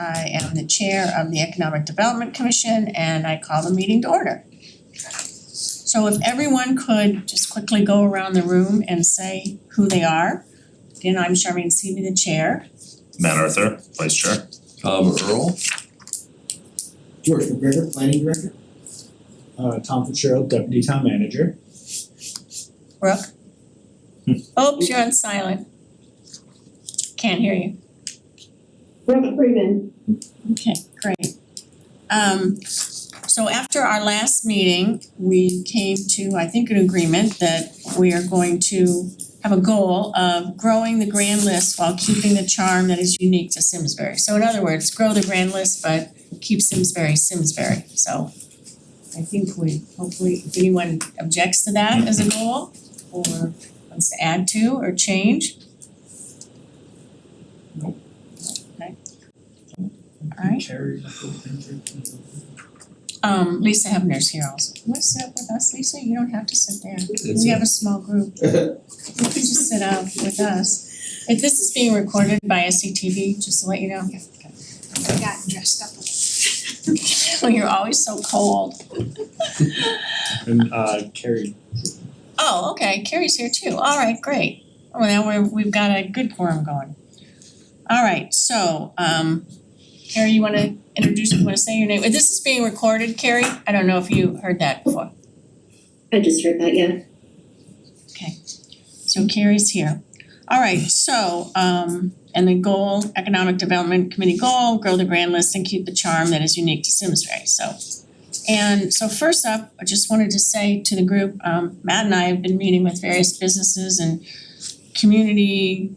I am the chair of the Economic Development Commission and I call the meeting to order. So if everyone could just quickly go around the room and say who they are. Again, I'm Charmaine Seavey, the chair. Matt Arthur, vice chair. Earl. George McGregor, planning director. Tom Fitzgerald, deputy town manager. Brooke? Oops, you're on silent. Can't hear you. Brooke Freeman. Okay, great. So after our last meeting, we came to, I think, an agreement that we are going to have a goal of growing the grand list while keeping the charm that is unique to Simsbury. So in other words, grow the grand list, but keep Simsbury, Simsbury. So I think we, hopefully, if anyone objects to that as a goal or wants to add to or change. Nope. Okay. Alright. Carrie. Lisa Hebner's here also. You wanna sit up with us, Lisa? You don't have to sit there. It's We have a small group. You can just sit up with us. If this is being recorded by SCTV, just to let you know. I got dressed up a little. Well, you're always so cold. And Carrie. Oh, okay, Carrie's here too. All right, great. Well, now we've got a good quorum going. All right, so Carrie, you wanna introduce, you wanna say your name? This is being recorded, Carrie? I don't know if you heard that before. I just heard that, yeah. Okay, so Carrie's here. All right, so and the goal, Economic Development Committee goal, grow the grand list and keep the charm that is unique to Simsbury. So first up, I just wanted to say to the group, Matt and I have been meeting with various businesses and community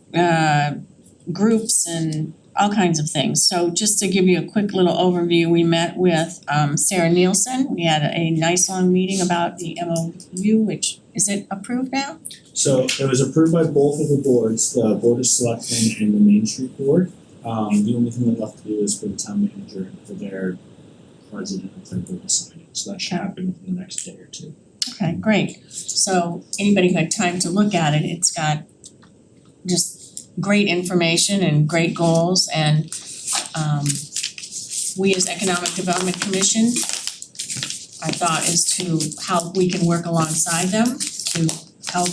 groups and all kinds of things. So just to give you a quick little overview, we met with Sarah Nielsen. We had a nice long meeting about the MOU, which is it approved now? So it was approved by both of the boards, the Board of Selectmen and the Main Street Board. The only thing that left to do is for the town manager and for their president and their board to sign it. So that should happen within the next day or two. Okay, great. So anybody who had time to look at it, it's got just great information and great goals and we as Economic Development Commission, our thought is to how we can work alongside them to help.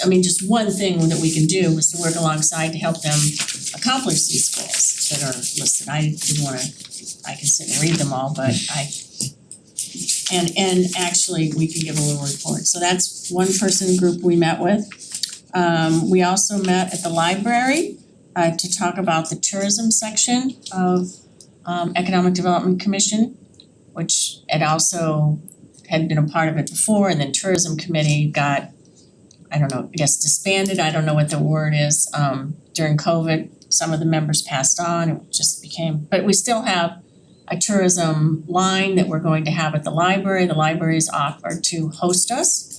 I mean, just one thing that we can do is to work alongside to help them accomplish these goals that are listed. I didn't wanna, I can sit and read them all, but and actually we can give a little report. So that's one person group we met with. We also met at the library to talk about the tourism section of Economic Development Commission, which it also had been a part of it before, and then Tourism Committee got, I don't know, I guess disbanded, I don't know what the word is, during COVID. Some of the members passed on, it just became, but we still have a tourism line that we're going to have at the library. The library's offered to host us.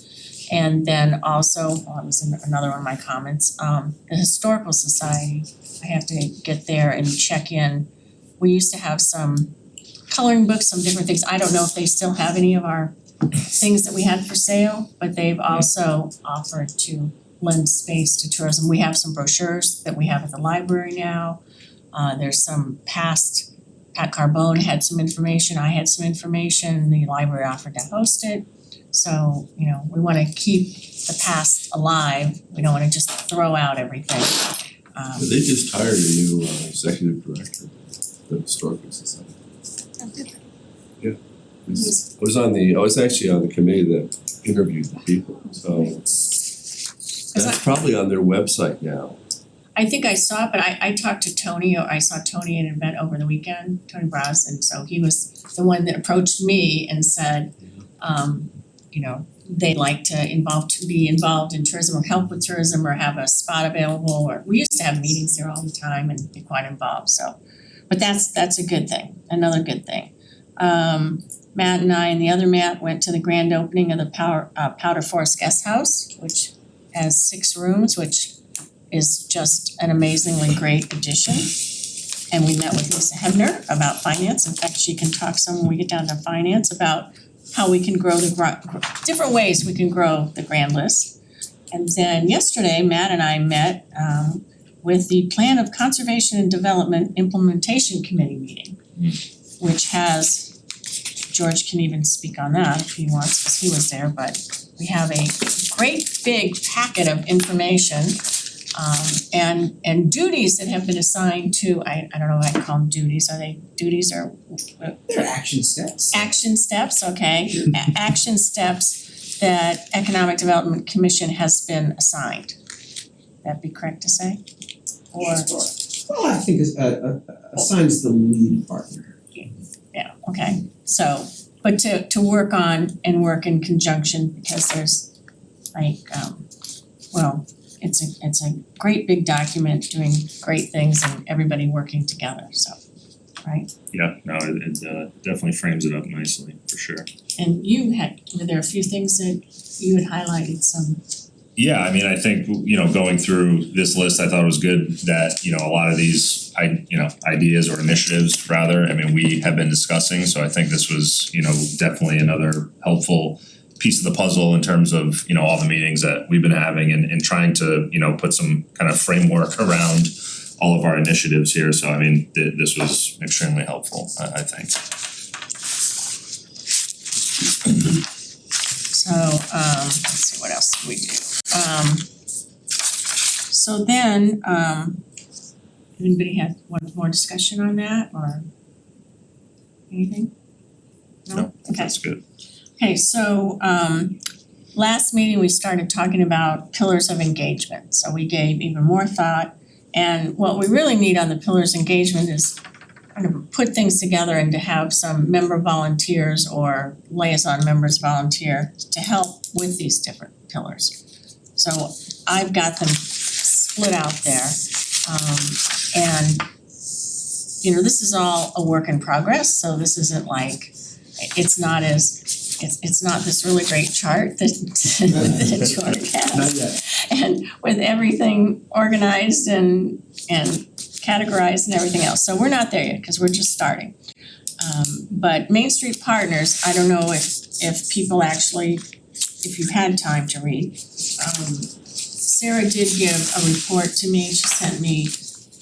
And then also, that was another one of my comments, the Historical Society, I have to get there and check in. We used to have some coloring books, some different things. I don't know if they still have any of our things that we had for sale, but they've also offered to lend space to tourism. We have some brochures that we have at the library now. There's some past, Pat Carbone had some information, I had some information, the library offered to host it. So, you know, we wanna keep the past alive, we don't wanna just throw out everything. They just hired a new executive director, of the Historical Society. I was actually on the committee that interviewed the people, so that's probably on their website now. I think I saw it, but I talked to Tony, or I saw Tony at an event over the weekend, Tony Bras, and so he was the one that approached me and said, you know, they'd like to be involved in tourism or help with tourism or have a spot available, or we used to have meetings there all the time and be quite involved, so. But that's a good thing, another good thing. Matt and I and the other Matt went to the grand opening of the Powder Forest Guest House, which has 6 rooms, which is just an amazingly great addition. And we met with Lisa Hebner about finance. In fact, she can talk some when we get down to finance about how we can grow different ways we can grow the grand list. And then yesterday, Matt and I met with the Plan of Conservation and Development Implementation Committee meeting, which has, George can even speak on that if he wants, because he was there, but we have a great big packet of information and duties that have been assigned to, I don't know if I call them duties, are they duties or They're action steps. action steps, okay, action steps that Economic Development Commission has been assigned. That'd be correct to say? Or, Well, I think assigns the lead partner. yeah, okay, so, but to work on and work in conjunction, because there's like, well, it's a great big document doing great things and everybody working together, so, right? Yeah, no, it definitely frames it up nicely, for sure. And were there a few things that you had highlighted some? Yeah, I mean, I think, going through this list, I thought it was good that, a lot of these ideas or initiatives rather, I mean, we have been discussing, so I think this was, definitely another helpful piece of the puzzle in terms of, all the meetings that we've been having and trying to, put some kind of framework around all of our initiatives here. So I mean, this was extremely helpful, I think. So, let's see, what else did we do? So then, anybody have one more discussion on that or anything? No? Okay. That's good. Okay, so last meeting we started talking about pillars of engagement. So we gave even more thought. And what we really need on the pillars engagement is kind of put things together and to have some member volunteers or liaison members volunteer to help with these different pillars. So I've got them split out there. And this is all a work in progress, so this isn't like, it's not this really great chart that George has. Not yet. And with everything organized and categorized and everything else. So we're not there yet, because we're just starting. But Main Street Partners, I don't know if people actually, if you've had time to read. Sarah did give a report to me. She sent me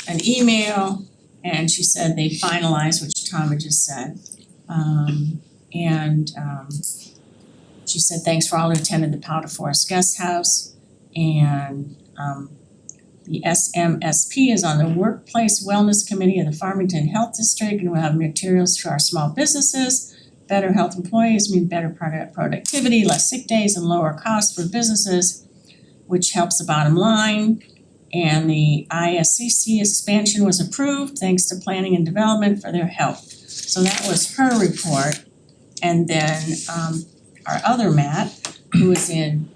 an email and she said they finalized, which Tom had just said. She said thanks for all who attended the Powder Forest Guest House. And the SMSP is on the Workplace Wellness Committee of the Farmington Health District, and we'll have materials for our small businesses. Better health employees mean better productivity, less sick days, and lower costs for businesses, which helps the bottom line. And the ISCC expansion was approved thanks to planning and development for their help. So that was her report. And then our other Matt, who is in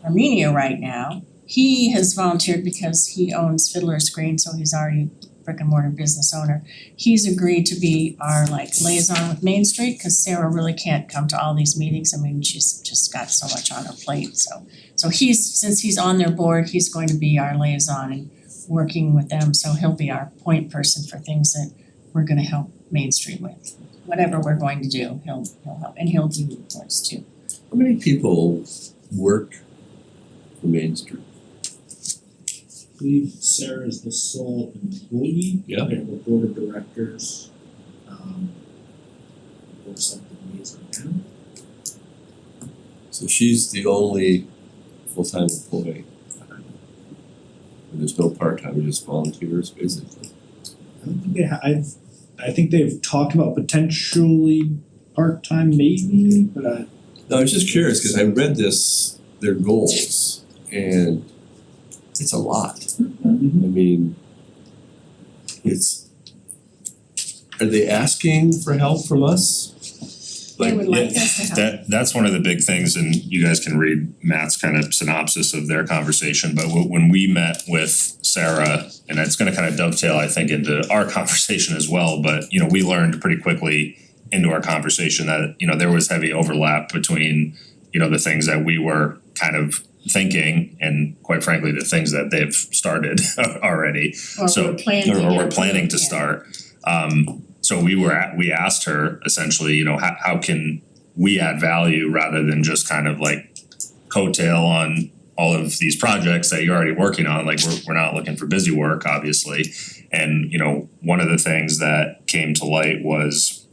Armenia right now, he has volunteered because he owns Fiddler's Green, so he's already a brick and mortar business owner. He's agreed to be our liaison with Main Street, because Sarah really can't come to all these meetings. I mean, she's just got so much on her plate, so since he's on their board, he's going to be our liaison and working with them, so he'll be our point person for things that we're gonna help Main Street with. Whatever we're going to do, he'll help, and he'll do reports too. How many people work for Main Street? I believe Sarah is the sole employee. Yeah. We have a board of directors, board of selectmen liaison now. So she's the only full-time employee. And there's no part-time, just volunteers basically. I don't think I think they've talked about potentially part-time maybe, but No, I was just curious, cause I read their goals, and it's a lot. I mean, are they asking for help from us? They would like us to help. That's one of the big things, and you guys can read Matt's kind of synopsis of their conversation, but when we met with Sarah, and it's gonna kind of dovetail, I think, into our conversation as well, but we learned pretty quickly into our conversation that, there was heavy overlap between, the things that we were kind of thinking and quite frankly, the things that they've started already. Or So- we're planning Or we're to planning to yeah. start. So we asked her essentially, how can we add value rather than just kind of like coattail on, all of these projects that you're already working on, like we're not looking for busy work, obviously. And, you know, one of the things that came to light was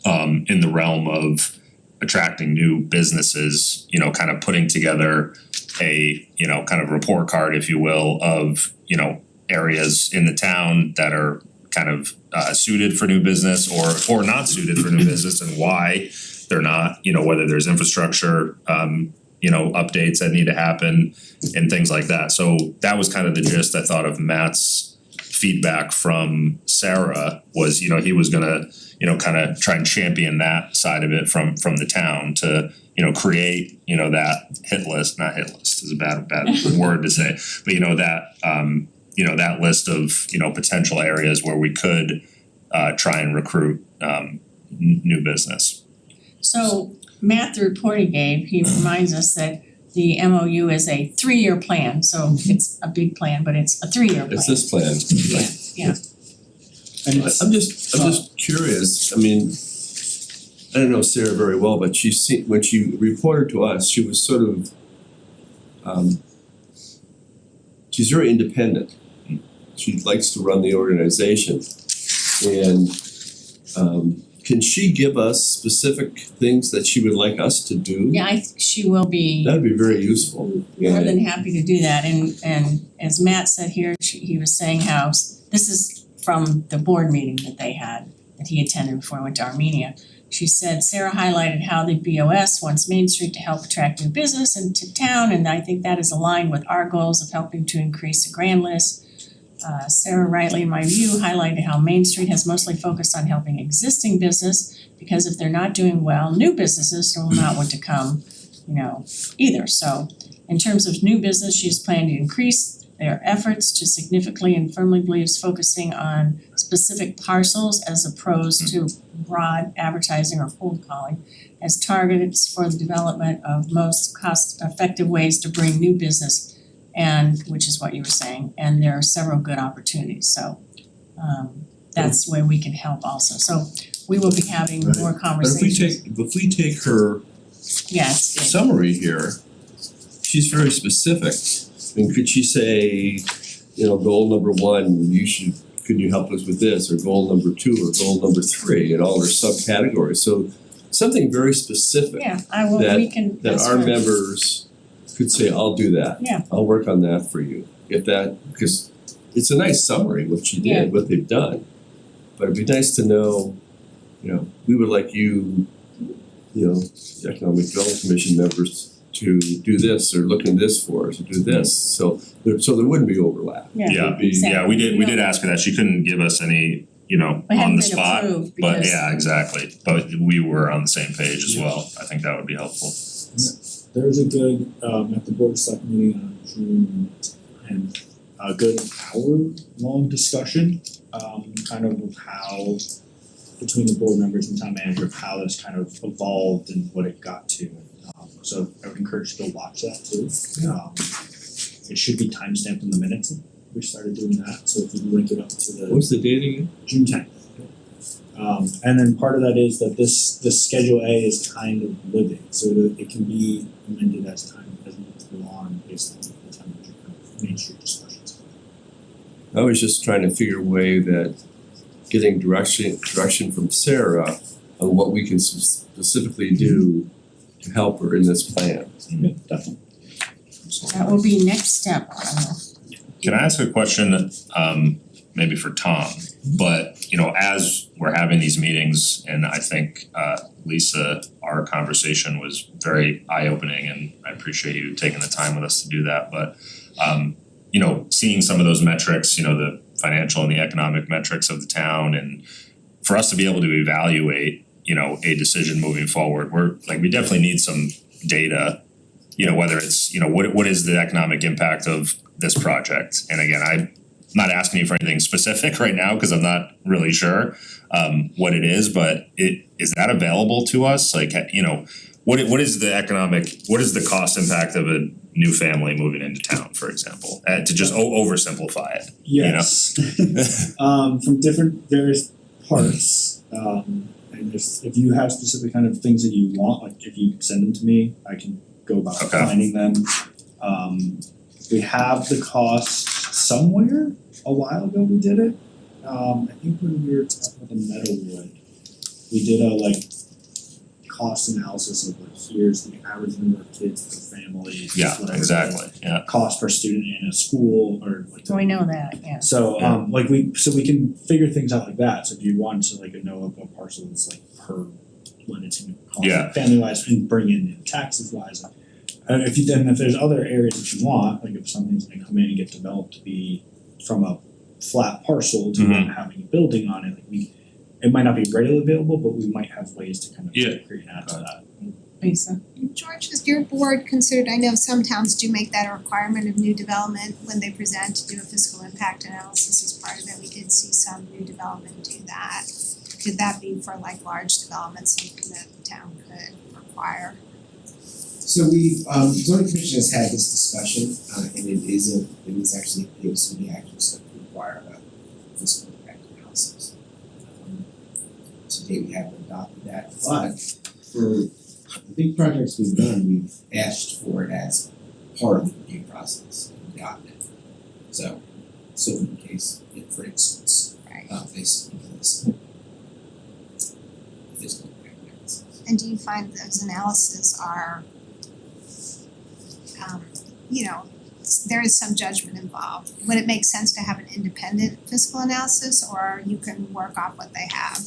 in the realm of attracting new businesses, you know, kind of putting together a, you know, kind of report card, if you will, of, you know, areas in the town that are kind of suited for new business or not suited for new business and why they're not, you know, whether there's infrastructure, you know, updates that need to happen and things like that. So that was kind of the gist, I thought, of Matt's feedback from Sarah was, you know, he was gonna, you know, kind of try and champion that side of it from the town to, you know, create, you know, that not hit list is a bad word to say, but you know, that list of, you know, potential areas where we could try and recruit new business. So Matt, the report he gave, he reminds us that the MOU is a 3-year plan, so it's a big plan, but it's a 3-year plan. It's this plan, right? Yeah. And it's, I'm just curious, I mean, I don't know Sarah very well, but when she reported to us, she was sort of she's very independent. She likes to run the organization. And can she give us specific things that she would like us to do? Yeah, I think she will be That'd be very useful. more than happy to do that, and as Matt said here, he was saying how, this is from the board meeting that they had, that he attended before he went to Armenia. She said Sarah highlighted how the BOS wants Main Street to help attract new business into town, and I think that is aligned with our goals of helping to increase the grand list. Sarah rightly, in my view, highlighted how Main Street has mostly focused on helping existing business, because if they're not doing well, new businesses will not want to come, you know, either. So in terms of new business, she's planning to increase their efforts to significantly and firmly believes focusing on specific parcels as opposed to broad advertising or cold calling as targets for the development of most cost-effective ways to bring new business, and which is what you were saying, and there are several good opportunities, so that's where we can help also. So we will be having more But conversations. if we take her Yes, yeah. summary here, she's very specific. I mean, could she say, you know, goal number 1, could you help us with this, or goal number 2, or goal number 3, and all her subcategories, so something very specific Yeah, we can, That that's our right. members could say, I'll do that. Yeah. I'll work on that for you. Because it's a nice summary what she Yeah. did, what they've done. But it'd be nice to know, you know, we would like you know, the Economic Development Commission members to do this or look in this for us or do this. So there wouldn't be overlap. Yeah, we did ask her that. She couldn't give us any, you know, We on haven't the been spot. approved But because- yeah, exactly. But we were on the same page as well. I think that would be helpful. there was a good, at the board of select meeting on June 10th, a good hour-long discussion, kind of how, between the board members and town manager, of how this kind of evolved and what it got to. So I would encourage you to watch that too. It should be timestamped in the minutes. We started doing that, so if you link it up to the What's the date again? June 10th. And then part of that is that this Schedule A is kind of living, so that it can be amended as time as we go on based on the time of Main Street discussions. I was just trying to figure a way that getting direction from Sarah on what we can specifically do to help her in this plan. Yeah, definitely. That will be next step. Can I ask a question, maybe for Tom? But, you know, as we're having these meetings, and I think Lisa, our conversation was very eye-opening, and I appreciate you taking the time with us to do that, but you know, seeing some of those metrics, you know, the financial and the economic metrics of the town, and for us to be able to evaluate, you know, a decision moving forward, we definitely need some data, you know, whether it's, you know, what is the economic impact of this project? And again, I'm not asking you for anything specific right now, because I'm not really sure what it is, but is that available to us? Like, you know, what is the cost impact of a new family moving into town, for example, to just oversimplify it? Yes. From different various parts, and if you have specific kind of things that you want, like if you send them to me, I can go about Okay. finding them. We have the cost somewhere, a while ago we did it. I think when we were talking about the Meadowwood, we did a cost analysis of here's the average number of kids per family. Yeah, whatever, exactly, yeah. cost per student in a school or So we know that, yeah. So Yeah. we can figure things out like that, so if you want to know of a parcel that's per what it's gonna Yeah. cost family wise and bring in taxes wise. If there's other areas that you want, like if something's gonna come in and get developed to be from a flat parcel to then having a building on it, it might not be readily available, but we might have ways to kind of Yeah. create and add to that. Lisa? George, has your board considered, I know some towns do make that a requirement of new development when they present to do a fiscal impact analysis as part of it. We did see some new development do that. Could that be for large developments, something that the town could require? So we've, zoning commission has had this discussion, and it is actually a POCD action step to require a fiscal impact analysis. To date, we haven't adopted that, but for the big projects we've done, we've asked for it as part of the review process and gotten it. So in case, for instance, Right. based on this fiscal impact analysis. And do you find those analyses are, there is some judgment involved. Would it make sense to have an independent fiscal analysis, or you can work off what they have?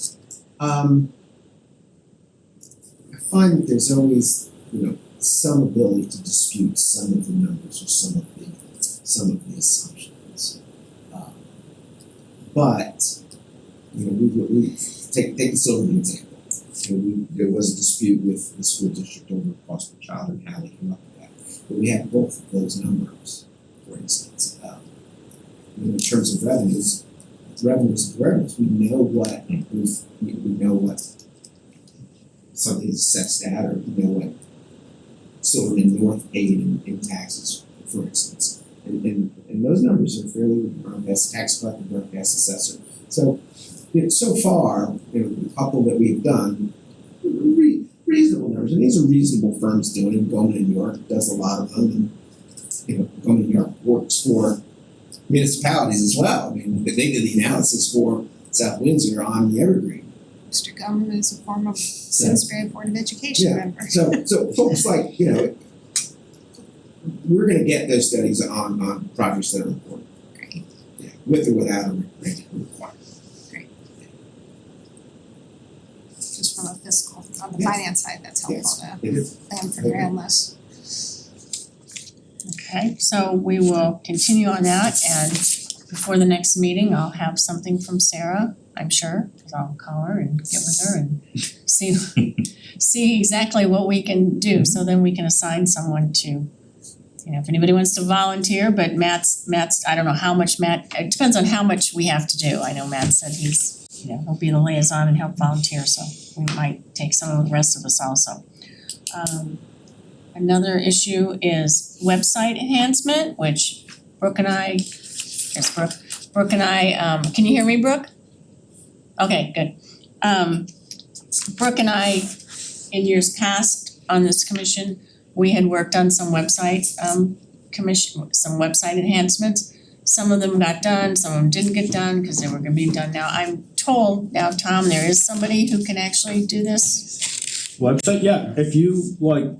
I find that there's always, some ability to dispute some of the numbers or some of the assumptions. But, we take the Silverman example. There was a dispute with the school district over cost per child and how they came up with that. But we have both of those numbers, for instance. In terms of revenues, we know what we know what something is assessed at, or we know what Silverman North paid in taxes, for instance. And those numbers are fairly run past tax collector, run past assessor. So so far, the couple that we've done, reasonable numbers, and these are reasonable firms doing it. Goldman in New York does a lot of them, and Goldman in New York works for municipalities as well. I mean, they did the analysis for South Windsor on the Evergreen. Mr. Gumman is a former Simsbury Board of Education member. So folks we're gonna get those studies on projects that are important. Great. Yeah, with or without a rating requirement. Just from a fiscal, on the Yeah. finance side, that's helpful It is. to plan for their own list. Okay, so we will continue on that, and before the next meeting, I'll have something from Sarah, I'm sure, 'cause I'll call her and get with her and see exactly what we can do, so then we can assign someone to, if anybody wants to volunteer, but Matt's, I don't know how much it depends on how much we have to do. I know Matt said he'll be the liaison and help volunteer, so we might take some of the rest of us also. Another issue is website enhancement, which Brooke and I, can you hear me, Brooke? Okay, good. Brooke and I, in years past on this commission, we had worked on some website some website enhancements. Some of them got done, some of them didn't get done because they were gonna be done now. I'm told now, Tom, there is somebody who can actually do this. Website, yeah, if you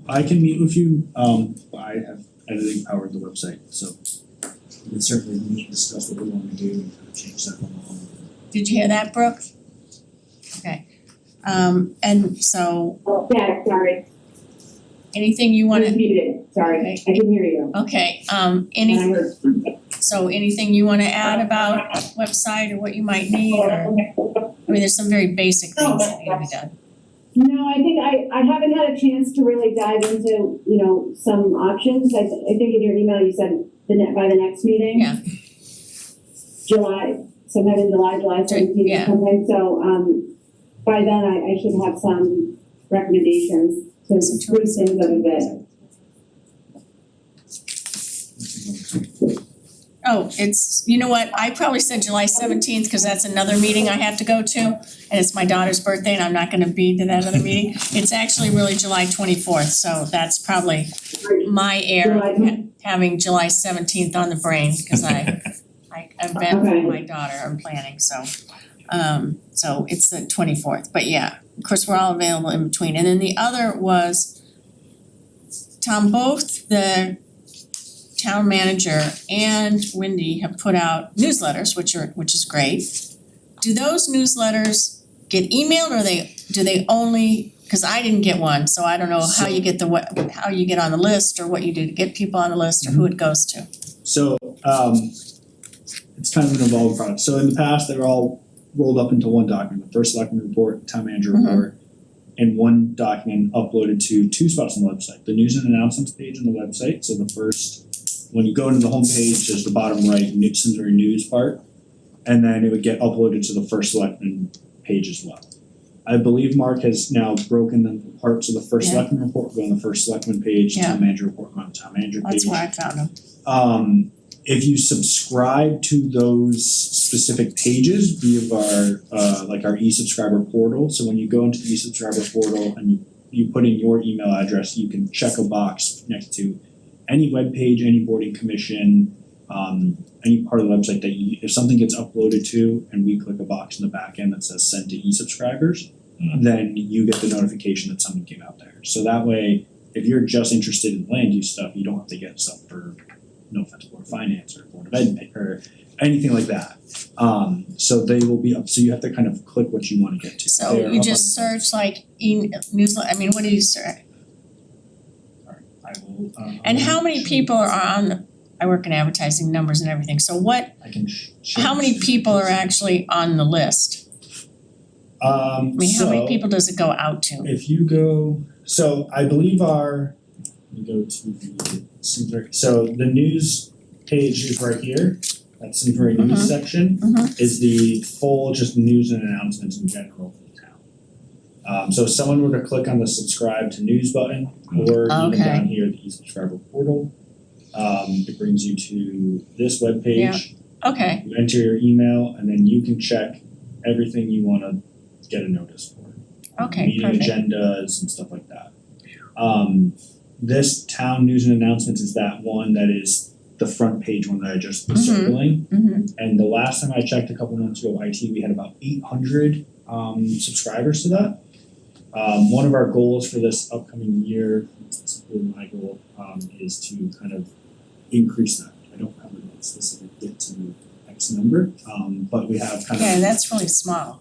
I can meet with you, I have editing power of the website, so we can certainly meet and discuss what we wanna do and kind of change stuff along. Did you hear that, Brooke? Okay. And so Oh, yeah, sorry, anything you I was wanna, muted, sorry, Okay. I can hear you. okay, And I heard- so anything you wanna add about website or what you might need, or, I mean, there's some very basic things that need to be done. No, I think I haven't had a chance to really dive into, some options, I think in your email you said by the next meeting. Yeah. Sometime in July 17th Yeah. or something, so by then I should have some recommendations to spruce things up a bit. Oh, it's, you know what, I probably said July 17th because that's another meeting I have to go to. And it's my daughter's birthday and I'm not gonna be to that other meeting. It's actually really July 24th, so that's probably my error, having July 17th on the brain, cause I event with my daughter I'm planning, so it's the 24th, but yeah, of course, we're all available in between. And then the other was, Tom, both the town manager and Wendy have put out newsletters, which is great. Do those newsletters get emailed or do they only, cause I didn't get one, so I don't know how you get how you get on the list or what you do to get people on the list or who it goes to. So it's kind of an evolved product. So in the past, they were all rolled up into one document, the first selectment report, town manager report, in one document uploaded to two spots on the website. The news and announcements page on the website, so the first, when you go into the homepage, there's the bottom right Simsbury news part, and then it would get uploaded to the first selectman page as well. I believe Mark has now broken the parts of the first selectman report, go on the first selectman page, town manager report, go on the town manager page. That's where I found them. If you subscribe to those specific pages via our like our e-subscriber portal, so when you go into the e-subscriber portal and you put in your email address, you can check a box next to any web page, any boarding commission, any part of the website that if something gets uploaded to and we click a box in the back end that says send to e-subscribers, then you get the notification that something came out there. So that way, if you're just interested in land use stuff, you don't have to get stuff for no offense, Board of Finance or Board of Ed or anything like that. So they will be up, so you have to kind of click what you wanna get to. So you just search like newsletter, I mean, what do you search? I will And how many people are on, I work in advertising numbers and everything, so what, I can how many people are actually on the list? I mean, how many people does it go out to? If you go, so I believe you go to the Simsbury, so the news page is right here, that Simsbury news section is the full just news and announcements in general for the town. So if someone were to click on the subscribe to news button or even down here, the e-subscriber portal, it brings you to this webpage. Okay, You enter your email and then you can check everything you wanna get a notice for. okay, Meeting perfect. agendas and stuff like that. This town news and announcements is that one that is the front page one that I just was circling. And the last time I checked a couple months ago, we had about 800 subscribers to that. One of our goals for this upcoming year, specifically my goal, is to kind of increase that. I don't have a specific get to X number, but we have kind of. Yeah, that's really small.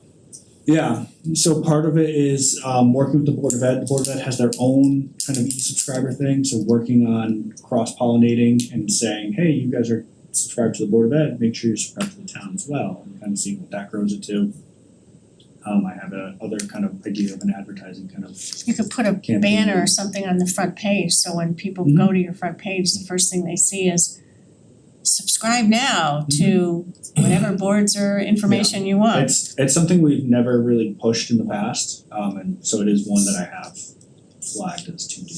Yeah, so part of it is working with the Board of Ed. The Board of Ed has their own kind of e-subscriber thing, so working on cross-pollinating and saying, hey, you guys are subscribed to the Board of Ed, make sure you're subscribed to the town as well, and kind of seeing what that grows it to. I have a other kind of idea of an advertising kind of You could put a campaign. banner or something on the front page, so when people go to your front page, the first thing they see is subscribe now to whatever boards or information you want. It's something we've never really pushed in the past, and so it is one that I have flagged as to do.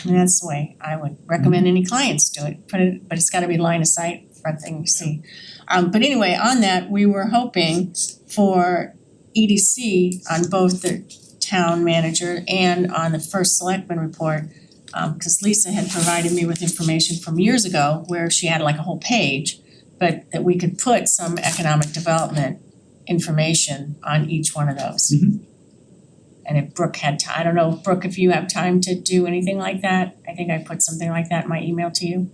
And that's the way I would recommend any clients do it, but it's gotta be line of sight, front thing you see. But anyway, on that, we were hoping for EDC on both the town manager and on the first selectman report. Cause Lisa had provided me with information from years ago where she had like a whole page, but that we could put some economic development information on each one of those. And if Brooke had I don't know, Brooke, if you have time to do anything like that, I think I put something like that in my email to you.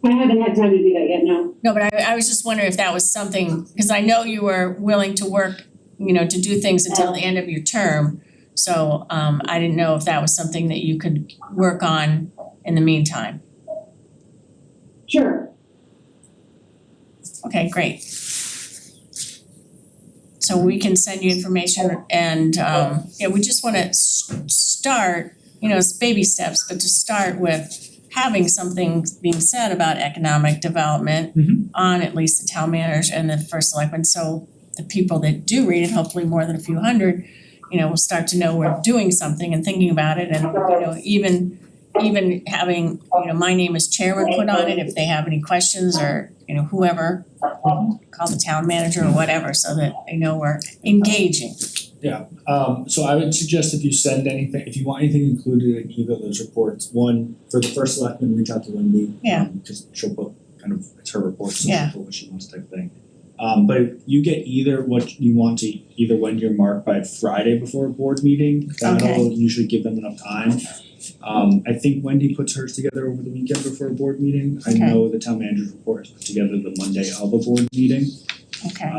I haven't had time to do that yet, no. No, but I was just wondering if that was something, cause I know you were willing to work, to do things until the end of your term. So I didn't know if that was something that you could work on in the meantime. Sure. Okay, great. So we can send you information and we just wanna start, it's baby steps, but to start with having something being said about economic development on at least the town manager and the first selectman, so the people that do read it, hopefully more than a few hundred, will start to know we're doing something and thinking about it and, even even having, my name as chairman put on it, if they have any questions or, whoever, call the town manager or whatever, so that they know we're engaging. So I would suggest if you send anything, if you want anything included in either of those reports, one, for the first selectman, reach out to Wendy. Yeah. Cause she'll put kind of, it's her report, so Yeah. she'll put what she wants type thing. But if you get either what you want to, either when you're marked by Friday before a board meeting, that'll usually give them enough time. I think Wendy puts hers together over the weekend before a board meeting. I Okay. know the town manager's report is put together the Monday of a board meeting. Okay,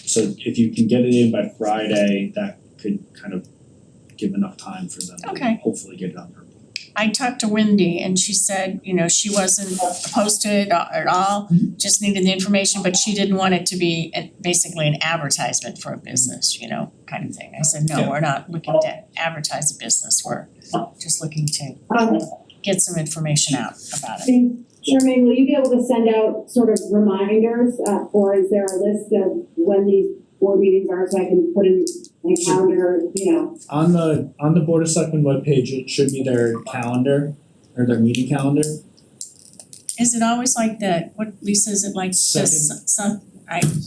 So if you can get it in by Friday, that could kind of give enough time for them to Okay. hopefully get it on her. I talked to Wendy and she said, she wasn't opposed to it at all, just needed the information, but she didn't want it to be basically an advertisement for a business, kind of thing. I said, no, Yeah. we're not looking to advertise a business, we're just looking to get some information out about it. And Charmaine, will you be able to send out sort of reminders, or is there a list of when these board meetings are, so I can put in my calendar, On the Board of Selectmen webpage, it should be their calendar or their meeting calendar. Is it always like that, what, Lisa, is it like this,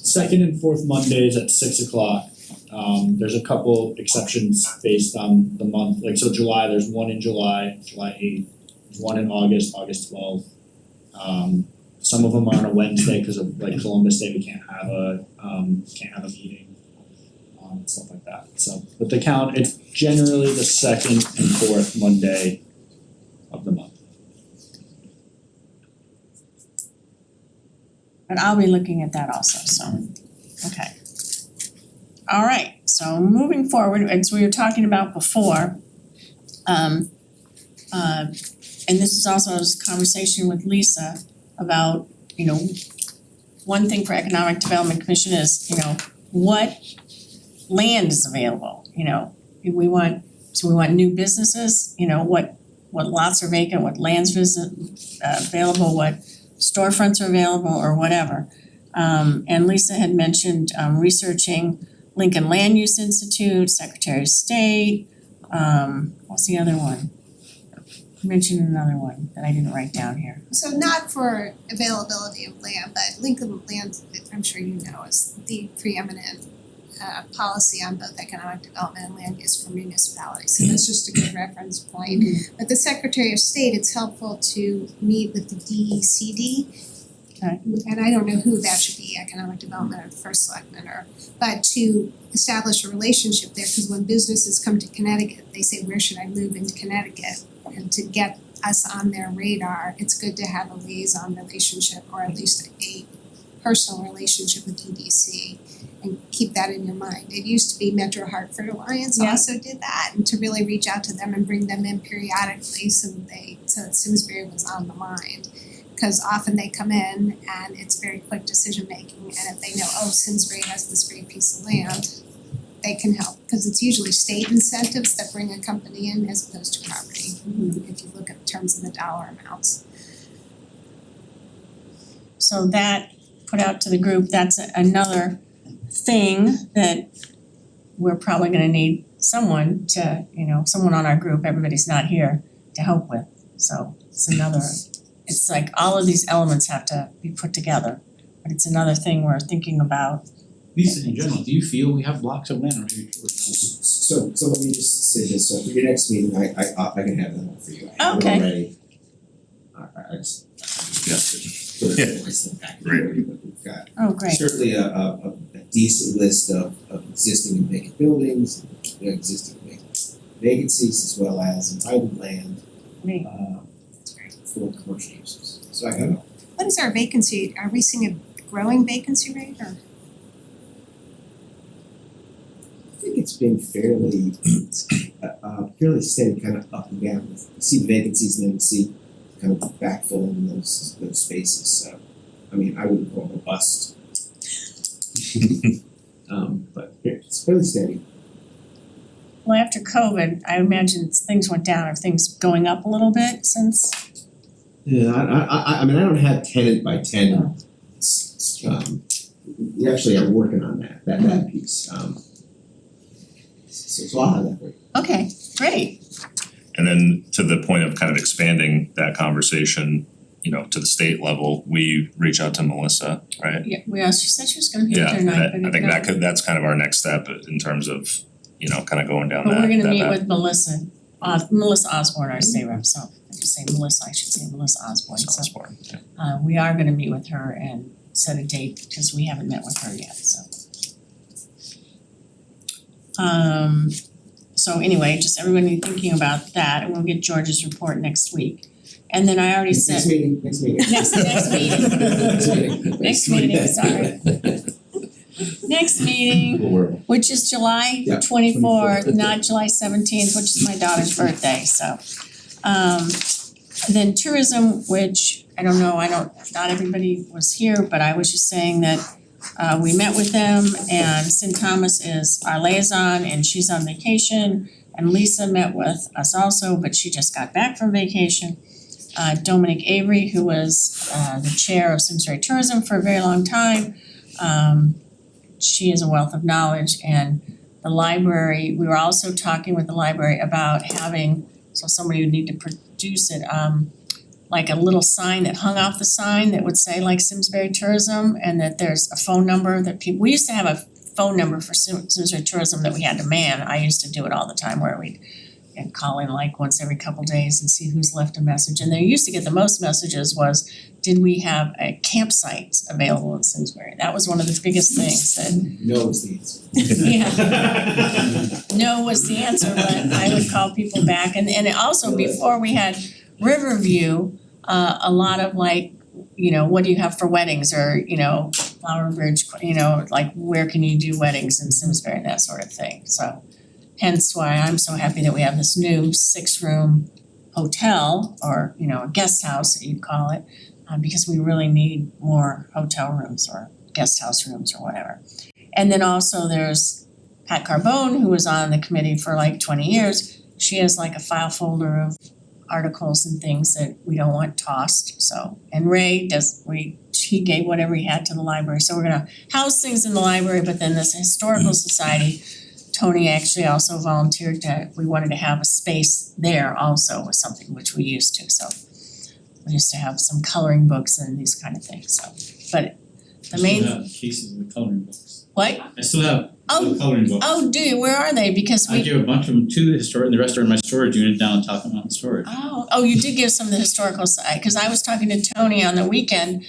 Second and fourth Mondays at 6:00. There's a couple exceptions based on the month, like so July, there's one in July, July 8th, there's one in August, August 12th. Some of them are on a Wednesday because of like Columbus Day, we can't have a meeting, and stuff like that. So, but the count, it's generally the second and fourth Monday of the month. But I'll be looking at that also, so, okay. All right, so moving forward, as we were talking about before, and this is also a conversation with Lisa about, one thing for Economic Development Commission is, what land is available, we want new businesses, what lots are vacant, what land's available, what storefronts are available or whatever. And Lisa had mentioned researching Lincoln Land Use Institute, Secretary of State, what's the other one? You mentioned another one that I didn't write down here. So not for availability of land, but Lincoln Land, I'm sure you know, is the preeminent policy on both economic development and land use for municipalities. So that's just a good reference point. But the Secretary of State, it's helpful to meet with the DECD. Okay. And I don't know who that should be, economic development or the first selectman, but to establish a relationship there, because when businesses come to Connecticut, they say, where should I move into Connecticut? And to get us on their radar, it's good to have a liaison relationship or at least a personal relationship with EDC and keep that in your mind. It used to be Metro Hartford Alliance Yeah. also did that, and to really reach out to them and bring them in periodically so that Simsbury was on the mind. Because often they come in and it's very quick decision making, and if they know, oh, Simsbury has this great piece of land, they can help, because it's usually state incentives that bring a company in as opposed to property, if you look at terms of the dollar amounts. So that put out to the group, that's another thing that we're probably gonna need someone to, someone on our group, everybody's not here, to help with. So it's another, it's like all of these elements have to be put together, but it's another thing we're thinking about. Lisa, in general, do you feel we have blocks of land or maybe So let me just say this, so for your next meeting, I can have that all for you. I have it Okay. already. I just put it in my slip packet already, but we've got Oh, great, certainly a decent list of existing and vacant buildings, existing and vacant vacancies, as well as entitled land great. For commercial uses. So I got it. What is our vacancy, are we seeing a growing vacancy rate or? I think it's been fairly steady, kind of up and down. You see the vacancies and then you see kind of backfilling those spaces, so I mean, I wouldn't call it a bust. But it's fairly steady. Well, after COVID, I imagine things went down, are things going up a little bit since? Yeah, I mean, I don't have tenant by tenant. We actually are working on that piece. So I'll have that for you. Okay, great. And then to the point of kind of expanding that conversation, you know, to the state level, we reach out to Melissa, right? Yeah, she said she was gonna be Yeah, there and tonight, but I think that's kind of our next step in terms of, you know, kind of going down But that we're gonna meet path. with Melissa Osborne, our state rep, so I should say Melissa Osborne, so Osborne, yeah. we are gonna meet with her and set a date, because we haven't met with her yet, so. So anyway, just everybody thinking about that, and we'll get George's report next week. And then I already said. Next meeting. Next meeting, sorry. Next meeting, which is July Yeah, 24th, not July 17th, which is my daughter's birthday, so. Then tourism, which I don't know, not everybody was here, but I was just saying that we met with them, and Sin Thomas is our liaison and she's on vacation. And Lisa met with us also, but she just got back from vacation. Dominic Avery, who was the chair of Simsbury Tourism for a very long time. She is a wealth of knowledge, and the library, we were also talking with the library about having, so somebody would need to produce it, like a little sign that hung off the sign that would say like Simsbury Tourism, and that there's a phone number that we used to have a phone number for Simsbury Tourism that we had to man. I used to do it all the time, where we'd call in like once every couple days and see who's left a message. And they used to get the most messages was, did we have a campsite available in Simsbury? That was one of the biggest things that No is the answer. yeah. No was the answer, but I would call people back, and also before we had Riverview, a lot of like, you know, what do you have for weddings, or, you know, Flower Bridge, you know, like where can you do weddings in Simsbury, that sort of thing, so hence why I'm so happy that we have this new 6-room hotel, or, you know, a guest house that you'd call it, because we really need more hotel rooms or guest house rooms or whatever. And then also there's Pat Carbone, who was on the committee for like 20 years. She has like a file folder of articles and things that we don't want tossed, so. And Ray he gave whatever he had to the library, so we're gonna house things in the library, but then this historical society, Tony actually also volunteered we wanted to have a space there also with something which we used to, so. We used to have some coloring books and these kind of things, so, but the main. I still have cases of the coloring books. What? I still have Oh, the coloring books. Oh, do you? Where are they? Because I we. gave a bunch of them to the historic, and the rest are in my storage unit down on Talking Mountain Storage. Oh, you did give some of the historical side, cause I was talking to Tony on the weekend,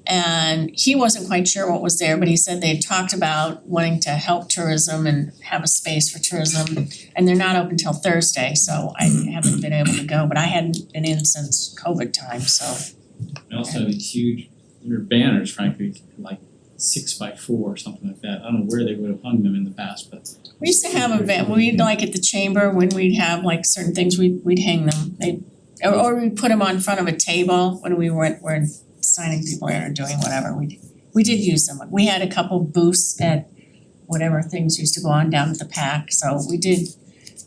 and he wasn't quite sure what was there, but he said they talked about wanting to help tourism and have a space for tourism, and they're not open till Thursday, so I haven't been able to go, but I hadn't been in since COVID time, so. I also have these huge, they're banners, frankly, like 6x4 or something like that. I don't know where they would have hung them in the past, but. We used to have we'd like at the chamber, when we'd have like certain things, we'd hang them, or we'd put them on front of a table when we were signing people in or doing whatever, we did use them. We had a couple booths at whatever things used to go on down at the PAC, so we did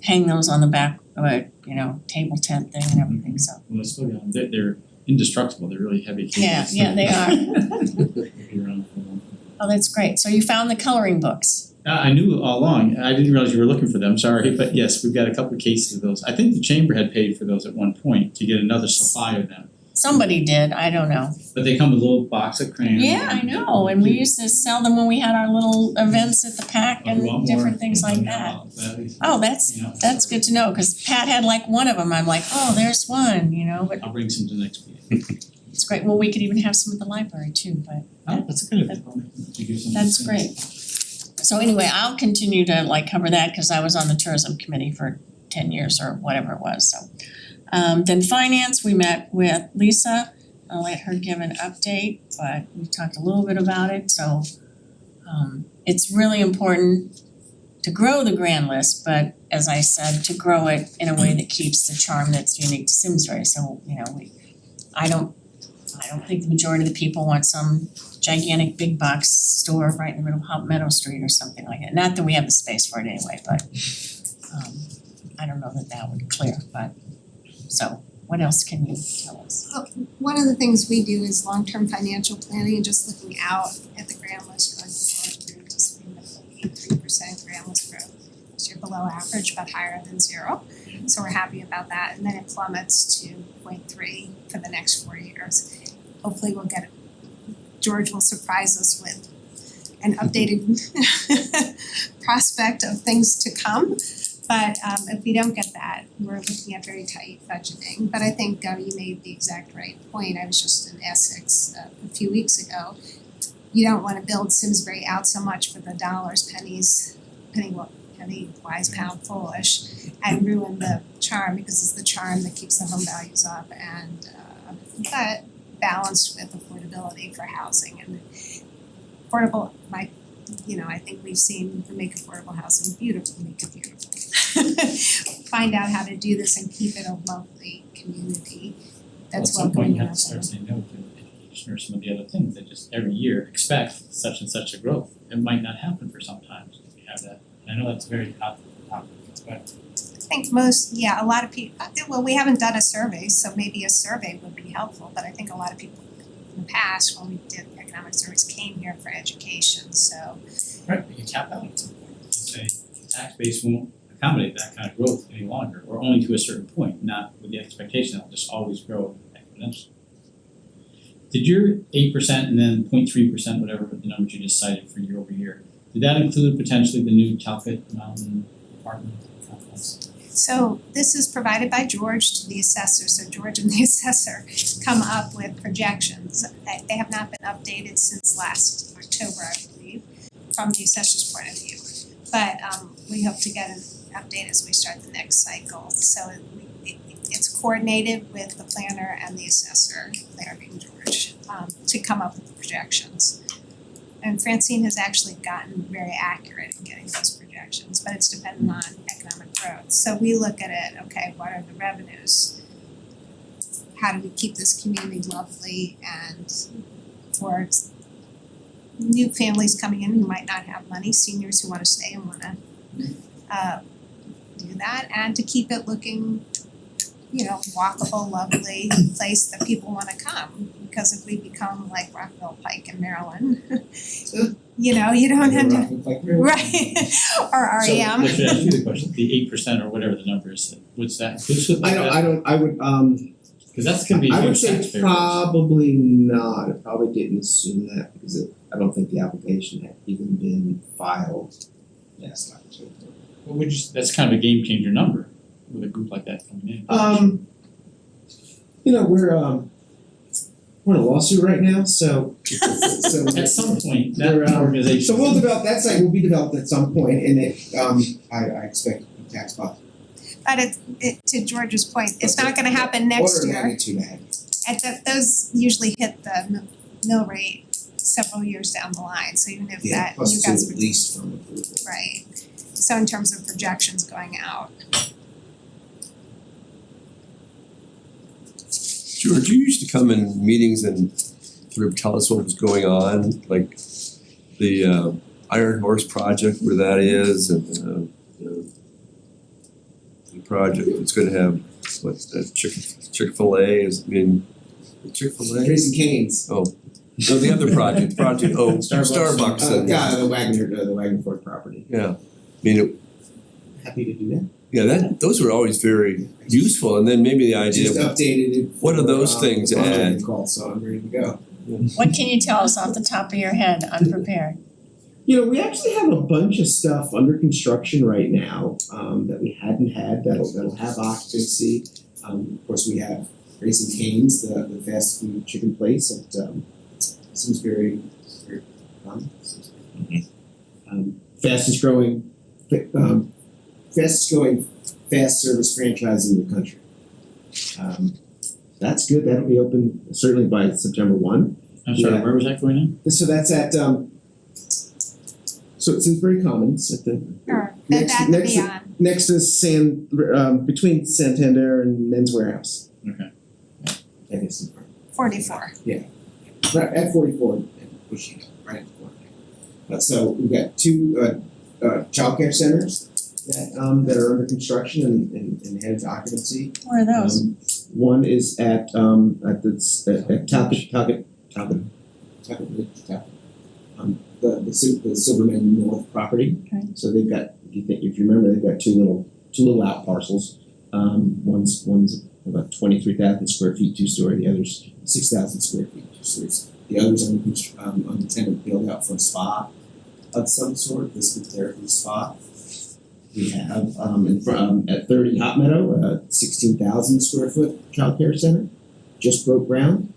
hang those on the back of a, you know, table tent thing and everything, so. Well, let's look at them. They're indestructible. They're really heavy cases. Yeah, they are. They'll be around for a long time. Oh, that's great. So you found the coloring books. I knew all along. I didn't realize you were looking for them, sorry, but yes, we've got a couple of cases of those. I think the chamber had paid for those at one point to get another supply of them. Somebody did, I don't know. But they come with a little box of crayons. Yeah, I know, and we used to sell them when we had our little events at the PAC If you want and more, different things like that. Oh, that's good to know, cause Pat had like one of them, I'm like, oh, there's one, you know, but I'll bring some to the next meeting. it's great. Well, we could even have some at the library too, but Oh, that's a good idea. I'll make them to give some. that's great. So anyway, I'll continue to like cover that, cause I was on the tourism committee for 10 years or whatever it was, so. Then finance, we met with Lisa. I'll let her give an update, but we talked a little bit about it, so it's really important to grow the grand list, but as I said, to grow it in a way that keeps the charm that's unique to Simsbury. So, you know, I don't think the majority of the people want some gigantic big box store right in the middle of Hop Meadow Street or something like that. Not that we have the space for it anyway, but I don't know that would clear, but so what else can you tell us? One of the things we do is long-term financial planning and just looking out at the grand list going forward. We're anticipating a 3% grand list growth this year, but below average but higher than 0. So we're happy about that, and then it plummets to 0.3 for the next 4 years. Hopefully we'll get, George will surprise us with an updated prospect of things to come. But if we don't get that, we're looking at very tight budgeting. But I think you made the exact right point. I was just in Essex a few weeks ago. You don't wanna build Simsbury out so much for the dollars, penny wise, pound foolish, and ruin the charm, because it's the charm that keeps the home values up, and but balanced with affordability for housing and affordable, I think we've seen the Make Affordable Housing beautiful, make it beautiful. Find out how to do this and keep it a lovely community that's Well, at some point welcoming you have out to there. start saying no to education or some of the other things that just every year expect such and such a growth. It might not happen for some times if you have that. I know that's very hot topic, but I think a lot of people, well, we haven't done a survey, so maybe a survey would be helpful, but I think a lot of people in the past, when we did economic surveys, came here for education, so. right, you can cap out at some point and say the tax base won't accommodate that kind of growth any longer, or only to a certain point, not with the expectation that it'll just always grow exponentially. Did your 8% and then 0.3%, whatever the numbers you just cited for year over year, did that include potentially the new Talcott Mountain apartment complex? So this is provided by George to the assessor, so George and the assessor come up with projections. They have not been updated since last October, I believe, from the assessor's point of view. But we hope to get an update as we start the next cycle. So it's coordinated with the planner and the assessor, planner being George, to come up with the projections. And Francine has actually gotten very accurate in getting those projections, but it's dependent on economic growth. So we look at it, okay, what are the revenues? How do we keep this community lovely, and for new families coming in who might not have money, seniors who wanna stay and wanna do that, and to keep it looking, walkable, lovely place that people wanna come. Because if we become like Rockville Pike in Maryland, you don't end up, right, or REM. So, should I ask you the question, the 8% or whatever the number is, what's that inclusive of that? I would, Cause that's gonna be a I would huge say taxpayer. probably not, I probably didn't assume that because I don't think the application had even been filed last October. What would you, that's kind of a game changer number with a group like that coming in. We're in a lawsuit right now, so At some point, We're, that organization. so we'll develop, that site will be developed at some point, and I expect it to be tax positive. But to George's point, it's not gonna happen next Order of year. magnitude ahead. Those usually hit the mill rate several years down the line, so even if Yeah, that, plus you two guys at would, least from approval. right. So in terms of projections going out, George, you used to come in meetings and sort of tell us what was going on, like the Iron Horse project, where that is, and the project that's gonna have, what's that, Chick-fil-A is, Chick-fil-A? Raising Cane's. Oh, no, the other project, Starbucks and, The Wagner Ford property. yeah, Happy to do that. yeah, those were always very useful, and then maybe the idea Just of updated it. what are for, those things the budget add? call, so I'm ready to go. What can you tell us off the top of your head, unprepared? We actually have a bunch of stuff under construction right now, that we hadn't had, that'll have occupancy. Of course, we have Raising Cane's, the fast food chicken place at Simsbury, fastest growing fast service franchise in the country. That's good, that'll be open certainly by September 1. I'm sorry, Yeah. where was that going in? So that's at so it's Simsbury Commons at the or Bed Bath and next Beyond, next to between Santander and Men's Warehouse. Okay. I guess 44. right at 44 and Bushy, right at the corner. So we've got two childcare centers that are under construction and headed to occupancy. Where are those? One is at Talcott. The Silverman North property. Okay. So they've got if you remember, they've got two little out parcels. One's about 23,000 square feet, 2-story, the other's 6,000 square feet, 2 stories. The other's on the tenant build out for a spa of some sort, physical therapy spa. We have at 30 Hot Meadow, a 16,000 square foot childcare center, just broke ground,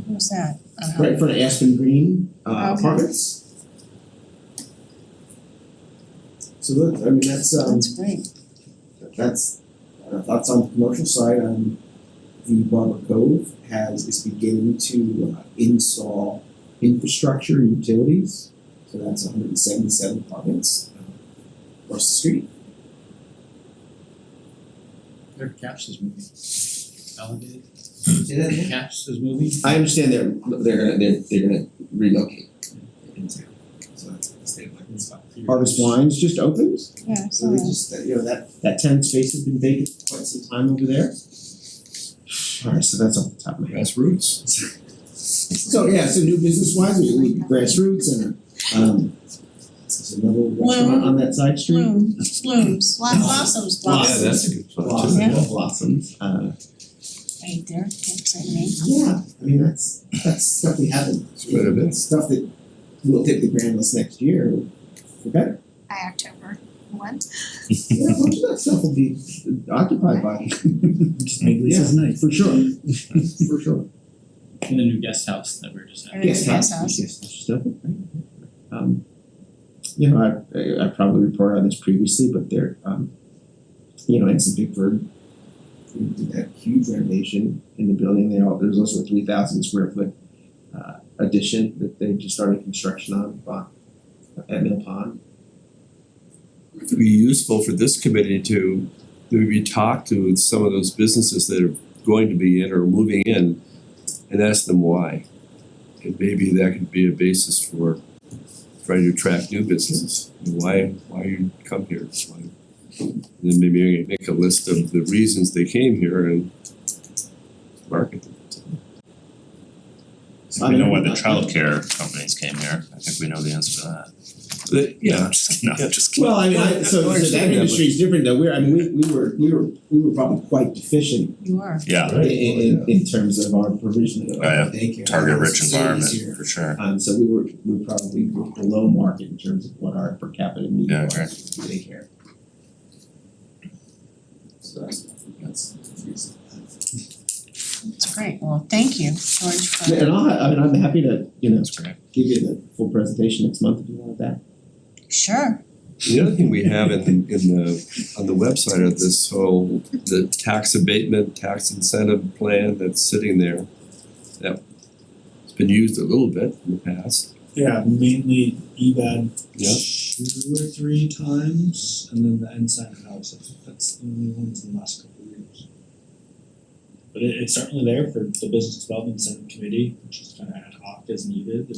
Who's that? right in front of Aspen Green Okay. Apartments. So look, I mean, That's great. that's thoughts on the commercial side. The Barber Cove is beginning to install infrastructure and utilities. So that's 177 apartments across the street. Their caps is moving. Validated. Say that again? Caps is moving. I understand they're gonna relocate in town. So that's the state of the spot. Harvest Wines just opened. Yeah, So we just, that tenant space has been vacant for quite some time over there. Alright, so that's off the top of my head. Grassroots. So yeah, so new business wise, we Grassroots and there's another restaurant on that side street. Blooms, blossoms. Yeah, that's a good spot too. Yeah. Blossoms, Right there, can't say the name. yeah, I mean, that's stuff we haven't, Quite a bit. stuff that we'll take the grand list next year for better. By October 1. Yeah, much of that stuff will be occupied by. Just make Lisa's night. For sure, for sure. In the new guest house that we were just at. And it's a guest Yes, house. yes, stuff, right. You know, I probably reported on this previously, but they're, Ensign Bickford, we did that huge renovation in the building. There's also a 3,000 square foot addition that they just started construction on at Mill Pond. It would be useful for this committee to maybe talk to some of those businesses that are going to be in or moving in and ask them why. And maybe that could be a basis for trying to attract new businesses. Why you come here? Why? And then maybe make a list of the reasons they came here and market them. We know why the childcare companies came here. I think we know the answer to that. Yeah. Just kidding. Well, I mean, so that understand that, industry is different though. We were probably quite deficient You are. Yeah, in terms of our provision of yeah. daycare. target rich Cities environment, here. for sure. So we were probably below market in terms of what our per capita need Yeah, was okay. for daycare. So that's the reason. That's great. Well, thank you, George, for. And I'm happy to, That's great. give you the full presentation next month if you want that. Sure. The other thing we have on the website of this whole, the tax abatement, tax incentive plan that's sitting there, that's been used a little bit in the past. Yeah, mainly EBAD Yeah. 2 or 3 times, and then the Ensign House, I think that's the only ones in the last couple of years. But it's certainly there for the Business Development Incentive Committee, which is kind of ad hoc as needed,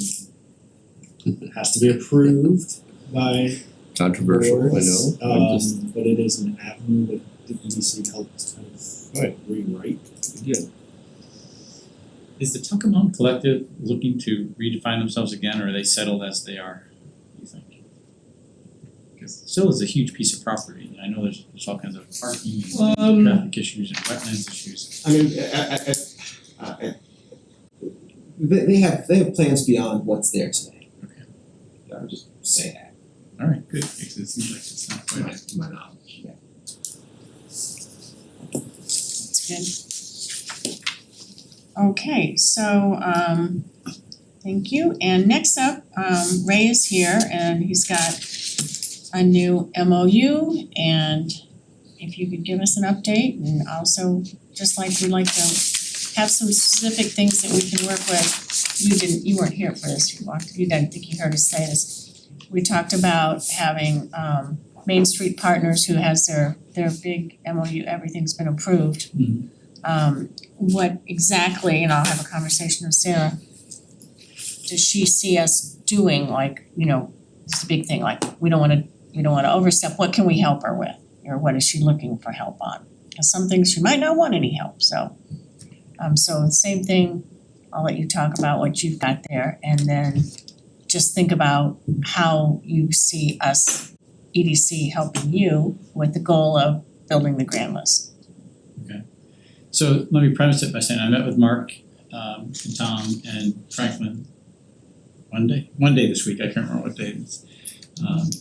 and it has to be approved by Controversial, I boards. know. I'm just, But it is an avenue that the EDC helped kind of Right. rewrite. yeah. Is the Tuckamont Collective looking to redefine themselves again, or are they settled as they are, do you think? Because it still is a huge piece of property, I know there's all kinds of parking and traffic issues and wetlands issues. I mean, they have plans beyond what's there today. Okay. I would just say that, Alright, good, because it seems like it's not quite to my knowledge, yeah. That's good. Okay, so thank you. And next up, Ray is here and he's got a new MOU, and if you could give us an update, and also just like we'd like to have some specific things that we can work with. You weren't here for this, you didn't think you heard us say this. We talked about having Main Street Partners who has their big MOU, everything's been approved. What exactly, and I'll have a conversation with Sarah, does she see us doing, like, it's a big thing, like, we don't wanna overstep, what can we help her with? Or what is she looking for help on? Cause some things she might not want any help, so. So the same thing, I'll let you talk about what you've got there, and then just think about how you see us EDC helping you with the goal of building the grand list. So let me premise it by saying I met with Mark, and Tom and Franklin one day this week, I can't remember what day it is.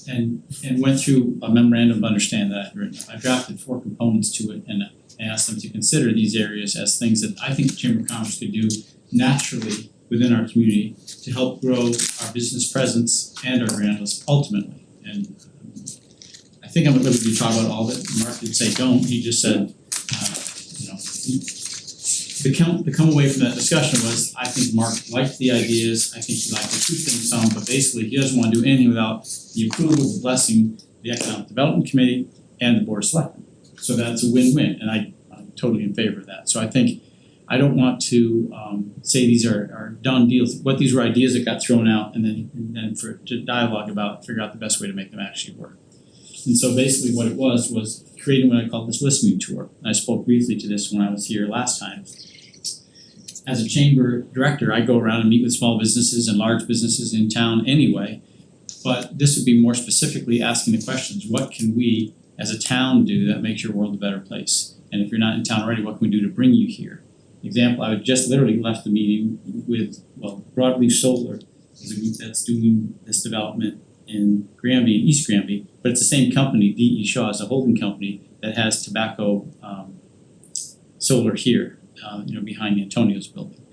And went through a memorandum of understanding that I've written. I drafted 4 components to it and asked them to consider these areas as things that I think the Chamber of Commerce could do naturally within our community to help grow our business presence and our grand list ultimately. And I think I'm at liberty to talk about all of it. Mark did say don't, he just said, the come away from that discussion was, I think Mark liked the ideas, I think he liked to tweak them some, but basically he doesn't wanna do anything without the approval, the blessing, the Economic Development Committee and the Board of Selectmen. So that's a win-win, and I'm totally in favor of that. So I think, I don't want to say these are done deals. What these were ideas that got thrown out and then to dialogue about, figure out the best way to make them actually work. And so basically what it was creating what I call this listening tour. I spoke briefly to this when I was here last time. As a chamber director, I go around and meet with small businesses and large businesses in town anyway. But this would be more specifically asking the questions, what can we as a town do that makes your world a better place? And if you're not in town already, what can we do to bring you here? Example, I just literally left the meeting with, Broadleaf Solar is a group that's doing this development in Granby, East Granby, but it's the same company, D.E. Shaw, is a holding company that has tobacco solar here, behind Antonio's building.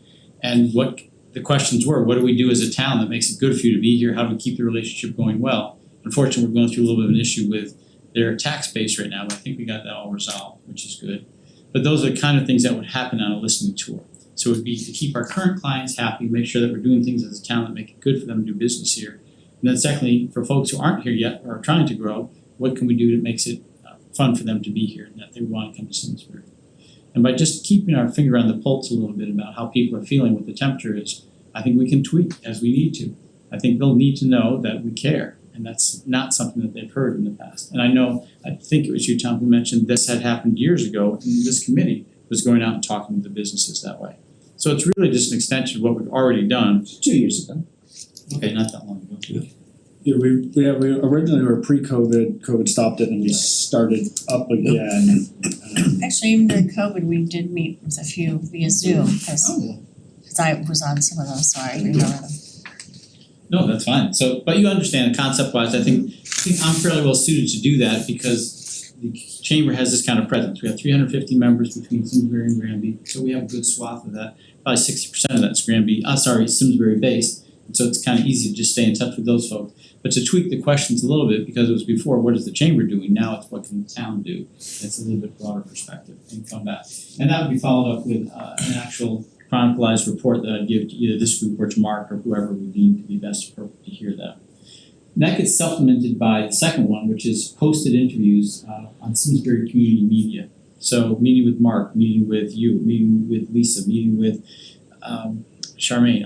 And what the questions were, what do we do as a town that makes it good for you to be here? How do we keep the relationship going well? Unfortunately, we're going through a little bit of an issue with their tax base right now, but I think we got that all resolved, which is good. But those are the kind of things that would happen on a listening tour. So it would be to keep our current clients happy, make sure that we're doing things as a town that make it good for them to do business here. And then secondly, for folks who aren't here yet or are trying to grow, what can we do that makes it fun for them to be here and that they want to come to Simsbury? And by just keeping our finger on the pulse a little bit about how people are feeling, what the temperature is, I think we can tweak as we need to. I think they'll need to know that we care, and that's not something that they've heard in the past. And I think it was you, Tom, who mentioned this had happened years ago, and this committee was going out and talking to the businesses that way. So it's really just an extension of what we've already done. 2 years ago. Okay, not that long ago. Yeah, we originally were pre-COVID, COVID stopped it and we started up again. Actually, even during COVID, we did meet with a few via Zoom, cause I was on some of those, so I remember them. No, that's fine. So, but you understand concept-wise, I think I'm fairly well suited to do that because the chamber has this kind of presence. We have 350 members between Simsbury and Granby, so we have a good swath of that. Probably 60% of that's Simsbury based, and so it's kind of easy to just stay in touch with those folks. But to tweak the questions a little bit, because it was before, what is the chamber doing? Now it's what can the town do? It's a little bit broader perspective and come back. And that would be followed up with an actual chronicalized report that I'd give to either this group or to Mark or whoever we deem to be best appropriate to hear that. And that gets supplemented by the second one, which is posted interviews on Simsbury Community Media. So meeting with Mark, meeting with you, meeting with Lisa, meeting with Charmaine,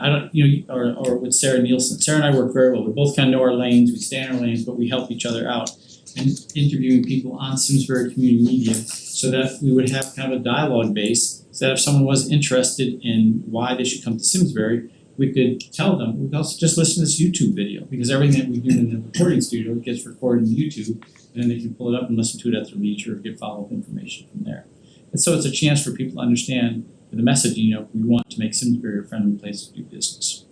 or with Sarah Nielsen. Sarah and I work very well. We both kind of know our lanes, we stay in our lanes, but we help each other out. And interviewing people on Simsbury Community Media so that we would have kind of a dialogue base, so that if someone was interested in why they should come to Simsbury, we could tell them. We could also just listen to this YouTube video, because everything that we do in the recording studio gets recorded on YouTube, and then they can pull it up and listen to it at their leisure or get follow-up information from there. And so it's a chance for people to understand the messaging of we want to make Simsbury a friendly place to do business.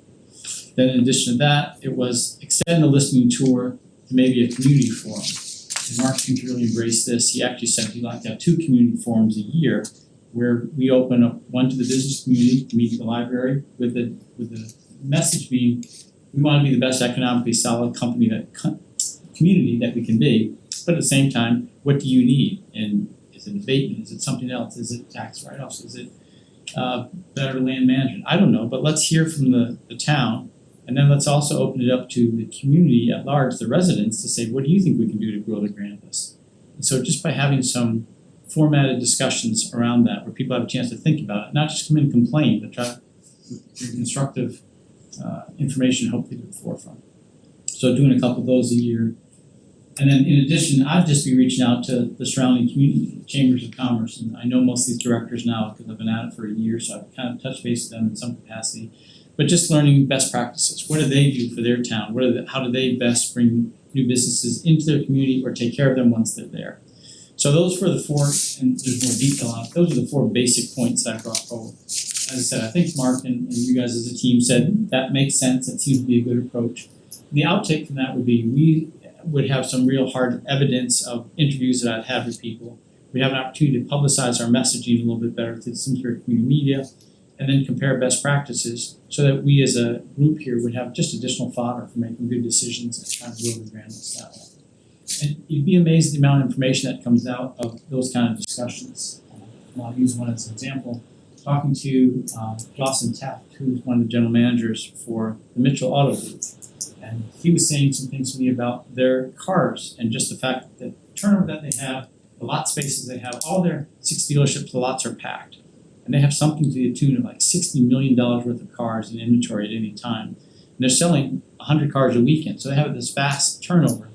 Then in addition to that, it was extend the listening tour to maybe a community forum. And Mark seemed to really embrace this. He actually said he'd like to have 2 community forums a year where we open up one to the business community, to meet the library, with the message being we want to be the best economically solid community that we can be, but at the same time, what do you need? And is it abatement? Is it something else? Is it tax write-offs? Is it better land management? I don't know, but let's hear from the town, and then let's also open it up to the community at large, the residents, to say, what do you think we can do to grow the grand list? And so just by having some formatted discussions around that, where people have a chance to think about it, not just come in and complain, but try with constructive information, hopefully to the forefront. So doing a couple of those a year. And then in addition, I've just been reaching out to the surrounding community, chambers of commerce, and I know most of these directors now because I've been at it for a year, so I've kind of touched base with them in some capacity. But just learning best practices. What do they do for their town? How do they best bring new businesses into their community or take care of them once they're there. So those were the four, and there's more detail on it, those are the four basic points that I brought forward. As I said, I think Mark and you guys as a team said that makes sense, that seems to be a good approach. The outtake from that would be we would have some real hard evidence of interviews that I'd had with people. We'd have an opportunity to publicize our messaging a little bit better through the Simsbury community media, and then compare best practices so that we as a group here would have just additional fodder for making good decisions and trying to grow the brand list that way. And you'd be amazed at the amount of information that comes out of those kind of discussions. And I'll use one as an example. Talking to Dawson Taft, who's one of the general managers for the Mitchell Auto Group. And he was saying some things to me about their cars and just the fact that the turnover that they have, the lot spaces they have, all their 6 dealerships, the lots are packed. And they have something to the tune of like $60 million worth of cars in inventory at any time. And they're selling 100 cars a weekend, so they have this vast turnover.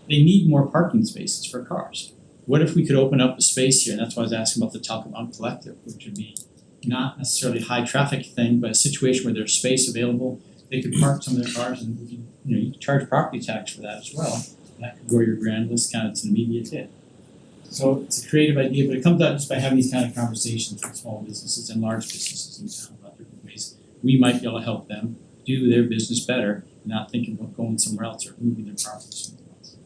They need more parking spaces for cars. What if we could open up a space here? And that's why I was asking about the Talcott Collective, which would be not necessarily a high traffic thing, but a situation where there's space available. They could park some of their cars and we can, you can charge property tax for that as well. And that could grow your brand list, kind of it's an immediate hit. So it's a creative idea, but it comes out just by having these kind of conversations with small businesses and large businesses in town about different ways we might be able to help them do their business better and not thinking about going somewhere else or moving their property somewhere else.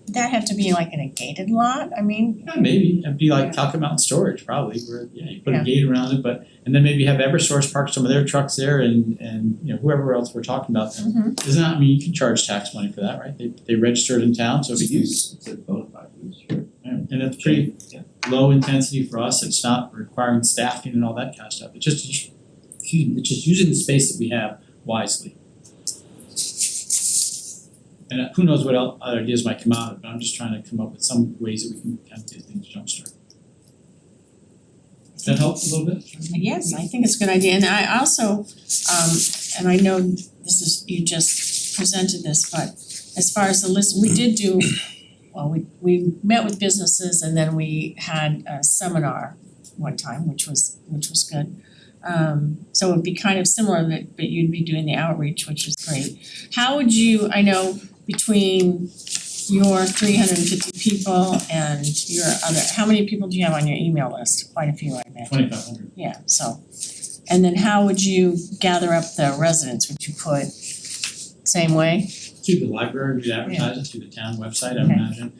Would that have to be like in a gated lot? I mean, Yeah, maybe it'd be like Talcott Mountain Storage probably, where you put a gate around it, but and then maybe have Eversource park some of their trucks there and whoever else we're talking about. Doesn't that mean you can charge tax money for that, right? They registered in town, so it'd be Use, it's a bona fide use, sure. and it's pretty low intensity for us. It's not requiring staffing and all that kind of stuff. It's just using the space that we have wisely. And who knows what other ideas might come out of it, but I'm just trying to come up with some ways that we can kind of get things jumpstart. Does that help a little bit? yes, I think it's a good idea. And I also, and I know this is, you just presented this, but as far as the list, we did do, well, we met with businesses and then we had a seminar one time, which was good. So it would be kind of similar, but you'd be doing the outreach, which is great. How would you, I know between your 350 people and your other, how many people do you have on your email list? Quite a few, I imagine. 2,500. Yeah, so, and then how would you gather up the residents? Would you put same way? Through the library, we'd advertise it through the town website, I Okay. imagine.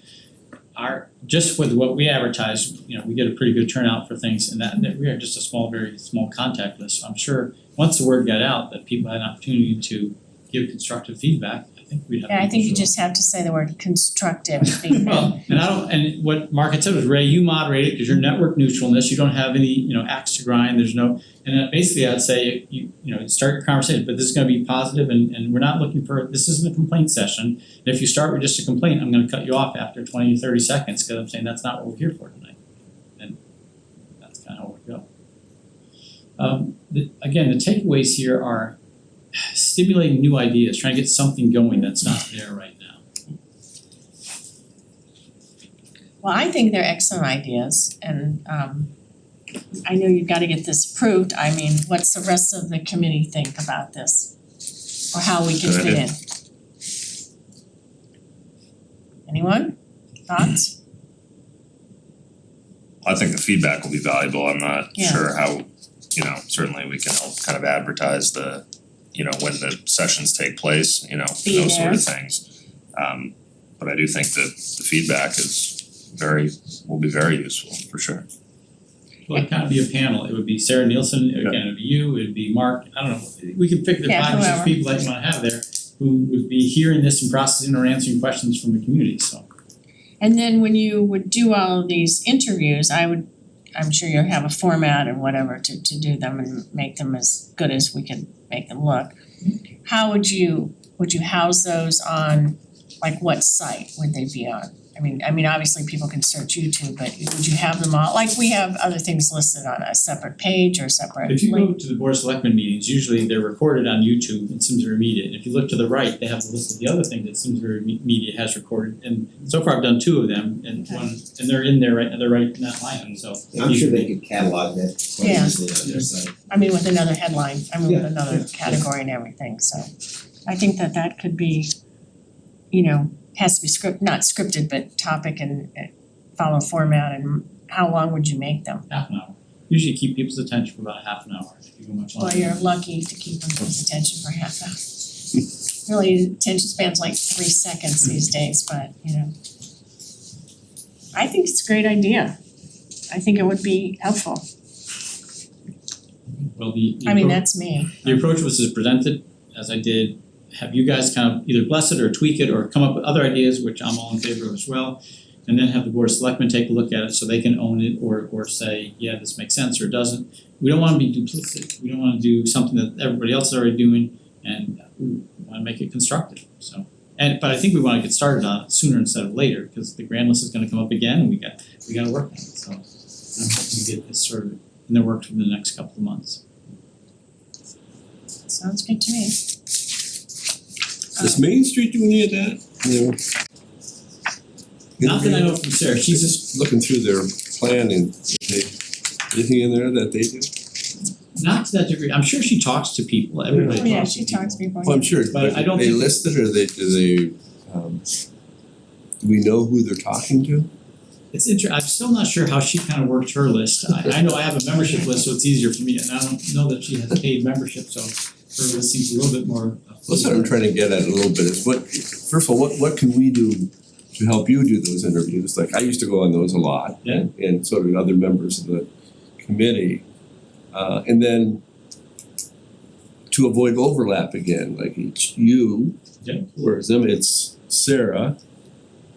Just with what we advertise, we get a pretty good turnout for things and that we are just a small, very small contact list. So I'm sure once the word got out that people had an opportunity to give constructive feedback, I think we'd have. Yeah, I think you people show up. just have to say the word constructive feedback. Well, and what Mark had said was, Ray, you moderate it because you're network neutral in this, you don't have any, axe to grind, there's no, and basically I'd say you start your conversation, but this is gonna be positive and we're not looking for, this isn't a complaint session. And if you start with just a complaint, I'm gonna cut you off after 20 to 30 seconds because I'm saying that's not what we're here for tonight. And that's kind of how we go. Again, the takeaways here are stimulating new ideas, trying to get something going that's not there right now. Well, I think they're excellent ideas and I know you've got to get this approved. I mean, what's the rest of the committee think about this? Or how we can Good fit idea. in? Anyone? Thoughts? I think the feedback will be valuable. I'm not Yeah. sure how, certainly we can help kind of advertise the, when the sessions take place, Be those sort of there. things. But I do think that the feedback will be very useful for sure. Well, it'd kind of be a panel, it would be Sarah Nielsen, again, it'd be you, it'd be Mark, I don't know, we could pick the Yeah, 5 or 6 whoever. people that you wanna have there who would be hearing this and processing or answering questions from the community, so. And then when you would do all of these interviews, I'm sure you'll have a format and whatever to do them and make them as good as we can make them look. How would you house those on, like what site would they be on? I mean, obviously people can search YouTube, but would you have them all, like we have other things listed on a separate page or separate If you link? go to the Board of Selectmen meetings, usually they're recorded on YouTube in Simsbury Media, and if you look to the right, they have the list of the other things that Simsbury Media has recorded, and so far I've done 2 of them, and they're in there they're right in that lineup, so. I'm sure they could catalog that quite Yeah. easily on their site. I mean, with another headline, with Yeah, another category and everything, so I think that could be has to be not scripted, but topic and follow format, and how long would you make them? Half an hour. Usually keep people's attention for about half an hour, if you go much longer. Well, you're lucky to keep people's attention for half an hour. Really, attention span's like 3 seconds these days, but I think it's a great idea. I think it would be helpful. Well, the I mean, that's me. The approach was as presented, as I did, have you guys kind of either bless it or tweak it or come up with other ideas, which I'm all in favor of as well. And then have the Board of Selectmen take a look at it so they can own it or say, yeah, this makes sense or it doesn't. We don't wanna be duplicit, we don't wanna do something that everybody else is already doing, and we wanna make it constructive, so. But I think we wanna get started on it sooner instead of later, because the grand list is gonna come up again and we gotta work on it, so. I'm hoping to get this sort of in the works within the next couple of months. Sounds good to me. Does Main Street do any of that? Not that I know from Sarah, she's just, Just looking through their plan and anything in there that they do? not to that degree, I'm sure she talks to people, everybody Oh, yeah, talks to she people. talks to people. Well, I'm sure, But I don't they think- list it or do we know who they're talking to? It's I'm still not sure how she kind of works her list. I know I have a membership list, so it's easier for me, and I don't know that she has paid membership, so her list seems a little bit more. That's what I'm trying to get at a little bit is first of all, what can we do to help you do those interviews? Like I used to go on those a lot. Yeah. And so did other members of the committee. And then to avoid overlap again, like it's you, Yeah. whereas them it's Sarah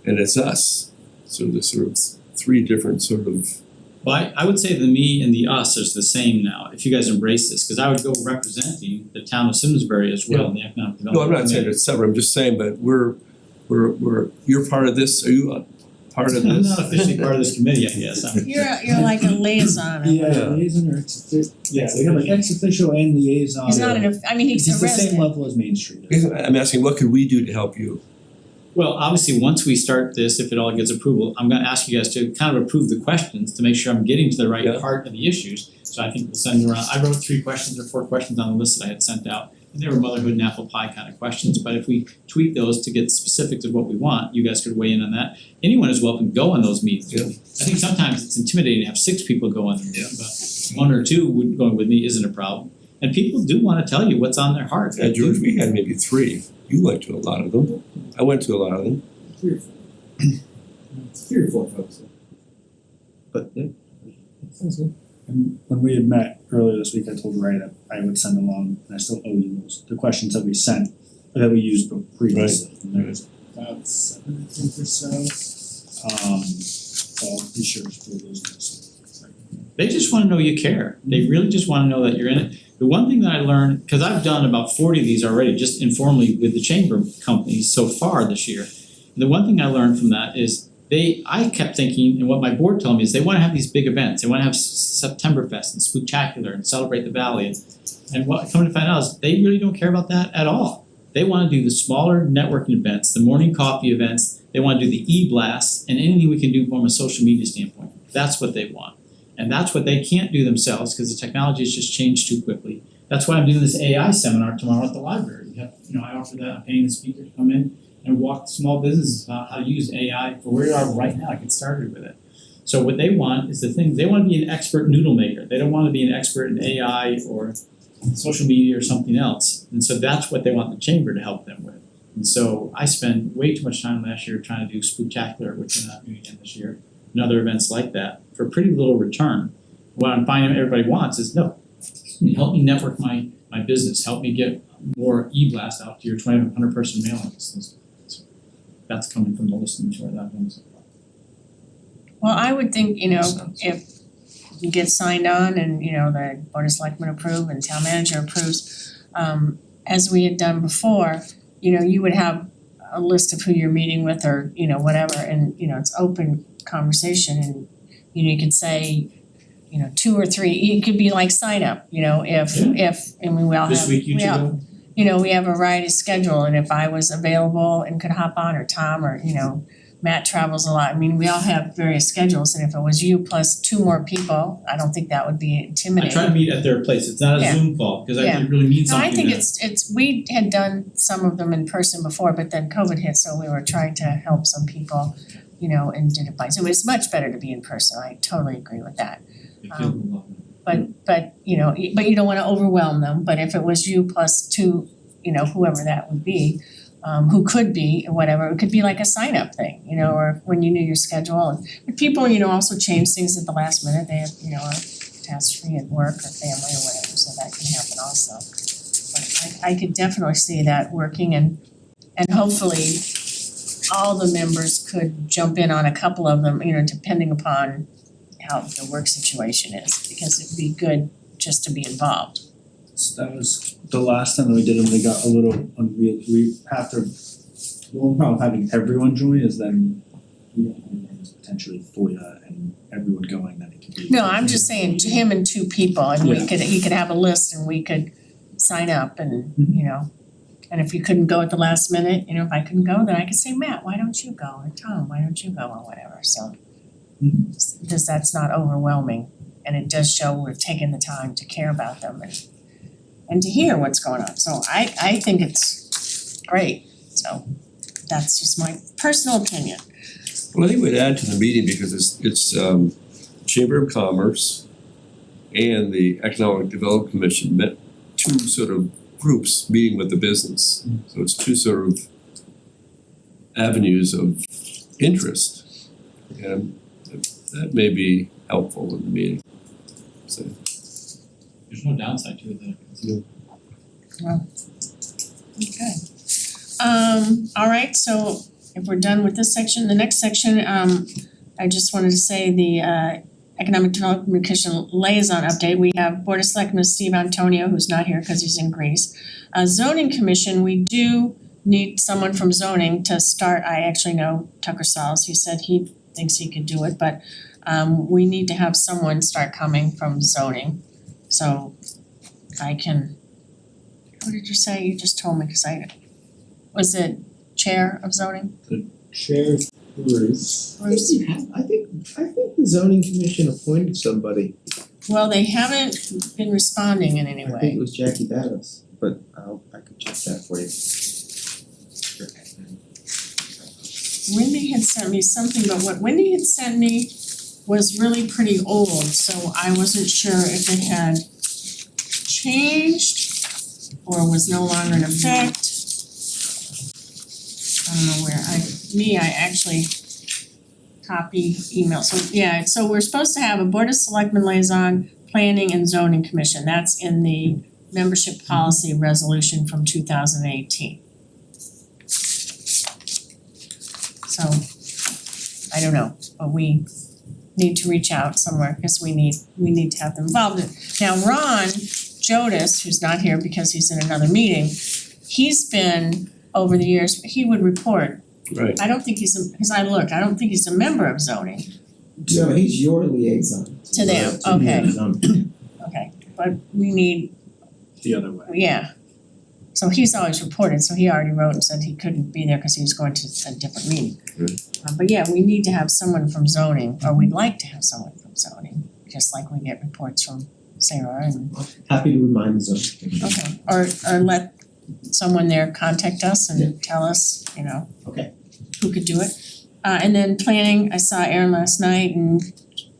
and it's us. So there's sort of three different sort of, Well, I would say the me and the us is the same now, if you guys embrace this, because I would go representing the town of Simsbury as well in the economic development. no, I'm not saying Committee. it's separate, I'm just saying, but we're, you're part of this, are you a part of I'm this? not officially part of this committee, I guess. You're like a liaison or whatever. Liaison or we have an ex official and liaison. He's not he's a the same resident. level as Main Street is. I'm asking, what could we do to help you? Well, obviously, once we start this, if it all gets approval, I'm gonna ask you guys to kind of approve the questions to make sure I'm getting to the right Yeah. part of the issues. So I think we'll send around, I wrote 3 questions or 4 questions on the list that I had sent out. And they were motherhood and apple pie kind of questions, but if we tweak those to get specifics of what we want, you guys could weigh in on that. Anyone is welcome to go on those meetings. Yeah. I think sometimes it's intimidating to have 6 people go on the meeting, but 1 or 2 going with me isn't a problem. And people do wanna tell you what's on their heart. At George, we had maybe 3. You went to a lot of them. I went to a lot of them. 3 or 4. 3 or 4 folks. But yeah. And when we had met earlier this week, I told Ray that I would send along, and I still owe you those, the questions that we sent, that we used previously. And there was about 7, I think, or so. So I'll be sure to do those next week. They just wanna know you care. They really just wanna know that you're in it. The one thing that I learned, cause I've done about 40 of these already, just informally with the chamber companies so far this year. The one thing I learned from that is I kept thinking, and what my board told me is they wanna have these big events. They wanna have Septemberfest and Spooktacular and celebrate the valley. And what coming to find out is they really don't care about that at all. They wanna do the smaller networking events, the morning coffee events, they wanna do the e-blasts and anything we can do from a social media standpoint. That's what they want. And that's what they can't do themselves because the technology has just changed too quickly. That's why I'm doing this AI seminar tomorrow at the library. We have, I offer that, I'm paying the speaker to come in and walk small businesses about how to use AI for where you are right now, get started with it. So what they want is the thing, they want to be an expert noodle maker. They don't want to be an expert in AI or social media or something else. And so that's what they want the chamber to help them with. And so I spent way too much time last year trying to do Spooktacular, which we're not doing again this year, and other events like that for pretty little return. What I'm finding everybody wants is, no, help me network my business, help me get more e-blast out to your 2,500 person mailing list. So that's coming from the listening tour that I've done so far. Well, I would think, if you get signed on and, the Board of Selectmen approve and town manager approves, as we had done before, you would have a list of who you're meeting with or, whatever, and, it's open conversation and, you could say, 2 or 3, it could be like sign up, if, I mean, we all have, This week you two go? we have a variety schedule and if I was available and could hop on or Tom or, Matt travels a lot. I mean, we all have various schedules, and if it was you plus two more people, I don't think that would be I intimidating. try to meet at their place, it's not a Yeah. Zoom call, because Yeah. it really means No, something I think to- it's we had done some of them in person before, but then COVID hit, so we were trying to help some people, you know, and did it by Zoom. It's much better to be in person. I totally agree with that. It feels a lot. But you know, but you don't wanna overwhelm them, but if it was you plus two, you know, whoever that would be, who could be, or whatever, it could be like a sign up thing, you know, or when you knew your schedule. And but people, you know, also change things at the last minute, they have, you know, are task free at work or family or whatever, so that can happen also. But I could definitely see that working and hopefully all the members could jump in on a couple of them, you know, depending upon how the work situation is, because it'd be good just to be involved. So that was the last time that we did them, they got a little unreal, we have to, the one problem with having everyone join is then we don't have potentially FOIA and everyone going, then it could be. No, I'm just saying to him and two people, and Yeah. he could have a list and we could sign up and, you know. And if you couldn't go at the last minute, you know, if I couldn't go, then I could say, Matt, why don't you go? Or Tom, why don't you go? Or whatever, so. Because that's not overwhelming, and it does show we're taking the time to care about them and to hear what's going on. So I think it's great, so that's just my personal opinion. Well, I think we'd add to the meeting because it's Chamber of Commerce and the Economic Development Commission met two sort of groups meeting with the business. So it's two sort of avenues of interest. And that may be helpful in the meeting. So There's no downside to it though. Okay. Alright, so if we're done with this section, the next section, I just wanted to say the Economic Development Commission liaison update. We have Board of Selectmen Steve Antonio, who's not here because he's in Greece. Zoning Commission, we do need someone from zoning to start. I actually know Tucker Salz, he said he thinks he could do it, but we need to have someone start coming from zoning. So I can, what did you say? You just told me, cause was it chair of zoning? Chair Bruce. I think the zoning commission appointed somebody. Well, they haven't been responding in any I think way. it was Jackie Battles, but I could check that for you. Wendy had sent me something, but what Wendy had sent me was really pretty old, so I wasn't sure if it had changed or was no longer in effect. I don't know where, I actually copy email, so yeah, so we're supposed to have a Board of Selectmen liaison, Planning and Zoning Commission, that's in the membership policy resolution from 2018. So, I don't know, but we need to reach out somewhere, because we need to have them involved. Now Ron Jodis, who's not here because he's in another meeting, he's been, over the years, he would report. right. I don't think I don't think he's a member of zoning. No, he's your liaison. To them, To okay. them. Okay, but we need, The other way. yeah. So he's always reported, so he already wrote and said he couldn't be there because he was going to a different meeting. But yeah, we need to have someone from zoning, or we'd like to have someone from zoning, just like we get reports from Sarah and, Happy to remind the zoning commission. okay, or let someone there contact us and tell us, you know, Okay. who could do it. And then planning, I saw Erin last night and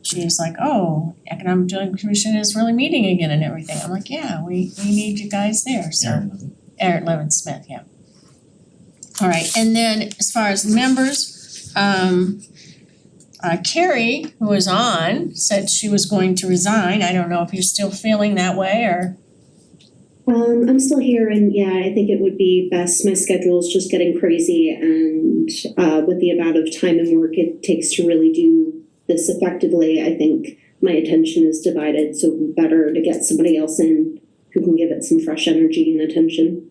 she was like, oh, Economic Development Commission is really meeting again and everything. I'm like, yeah, we need you guys there, so. Eric Levin Smith, yeah. All right, and then as far as members, Carrie, who was on, said she was going to resign. I don't know if you're still feeling that way or. I'm still here and yeah, I think it would be best. My schedule is just getting crazy and with the amount of time and work it takes to really do this effectively, I think my attention is divided, so better to get somebody else in who can give it some fresh energy and attention.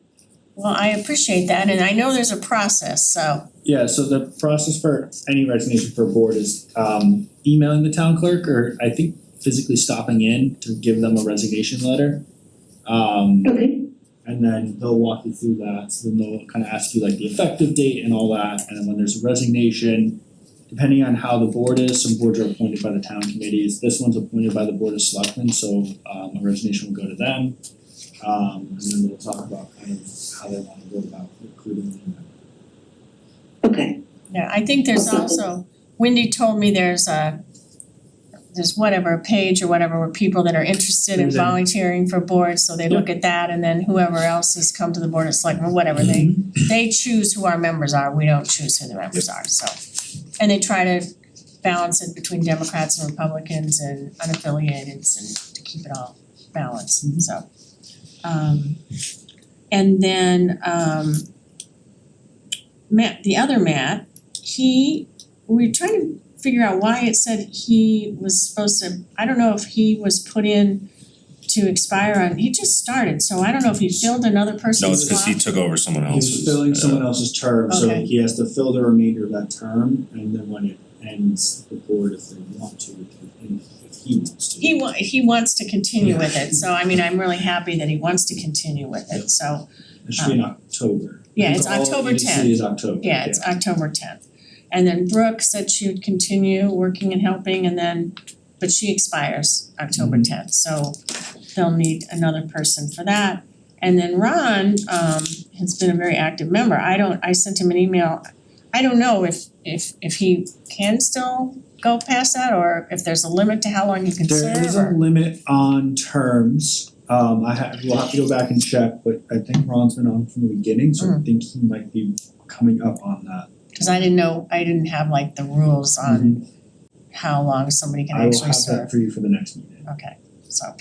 Well, I appreciate that, and I know there's a process, so. Yeah, so the process for any resignation for a board is emailing the town clerk, or I think physically stopping in to give them a resignation letter. Okay. and then they'll walk you through that, so then they'll kind of ask you like the effective date and all that, and then when there's a resignation, depending on how the board is, some boards are appointed by the town committees, this one's appointed by the board of selectmen, so a resignation will go to them. And then they'll talk about kind of how they wanna go about recruiting them. Okay, Yeah, I think there's Awesome. also, Wendy told me there's whatever, a page or whatever where people that are interested in There's a- volunteering for boards, so they look at that and then whoever else has come to the board of selectmen, whatever, they choose who our members are, we don't choose who the members are, so. And they try to balance it between Democrats and Republicans and unaffiliateds and to keep it all balanced, so. And then Matt, the other Matt, we were trying to figure out why it said he was supposed to, I don't know if he was put in to expire on, he just started, so I don't know if he filled another person's No, it's cause he slot. took over someone He else's. was filling someone else's term, so Okay. he has to fill the remainder of that term, and then when it ends, the board, if they want to, if he wants to. He wants to continue with it, so I mean, I'm really happy that he wants to continue with it, so, It should be in October. Yeah, I think it's all October you need to 10th. see is October, yeah, it's October 10th. And then Brooke said she would continue working and helping and then, but she expires October 10th, so they'll need another person for that. And then Ron has been a very active member. I sent him an email. I don't know if he can still go past that or if there's a limit to how long you can serve There is a or. limit on terms, we'll have to go back and check, but I think Ron's been on from the beginning, so I think he might be coming up on that. Cause I didn't have like the rules on how long somebody can I will actually have serve. that for you for the next meeting. Okay, so,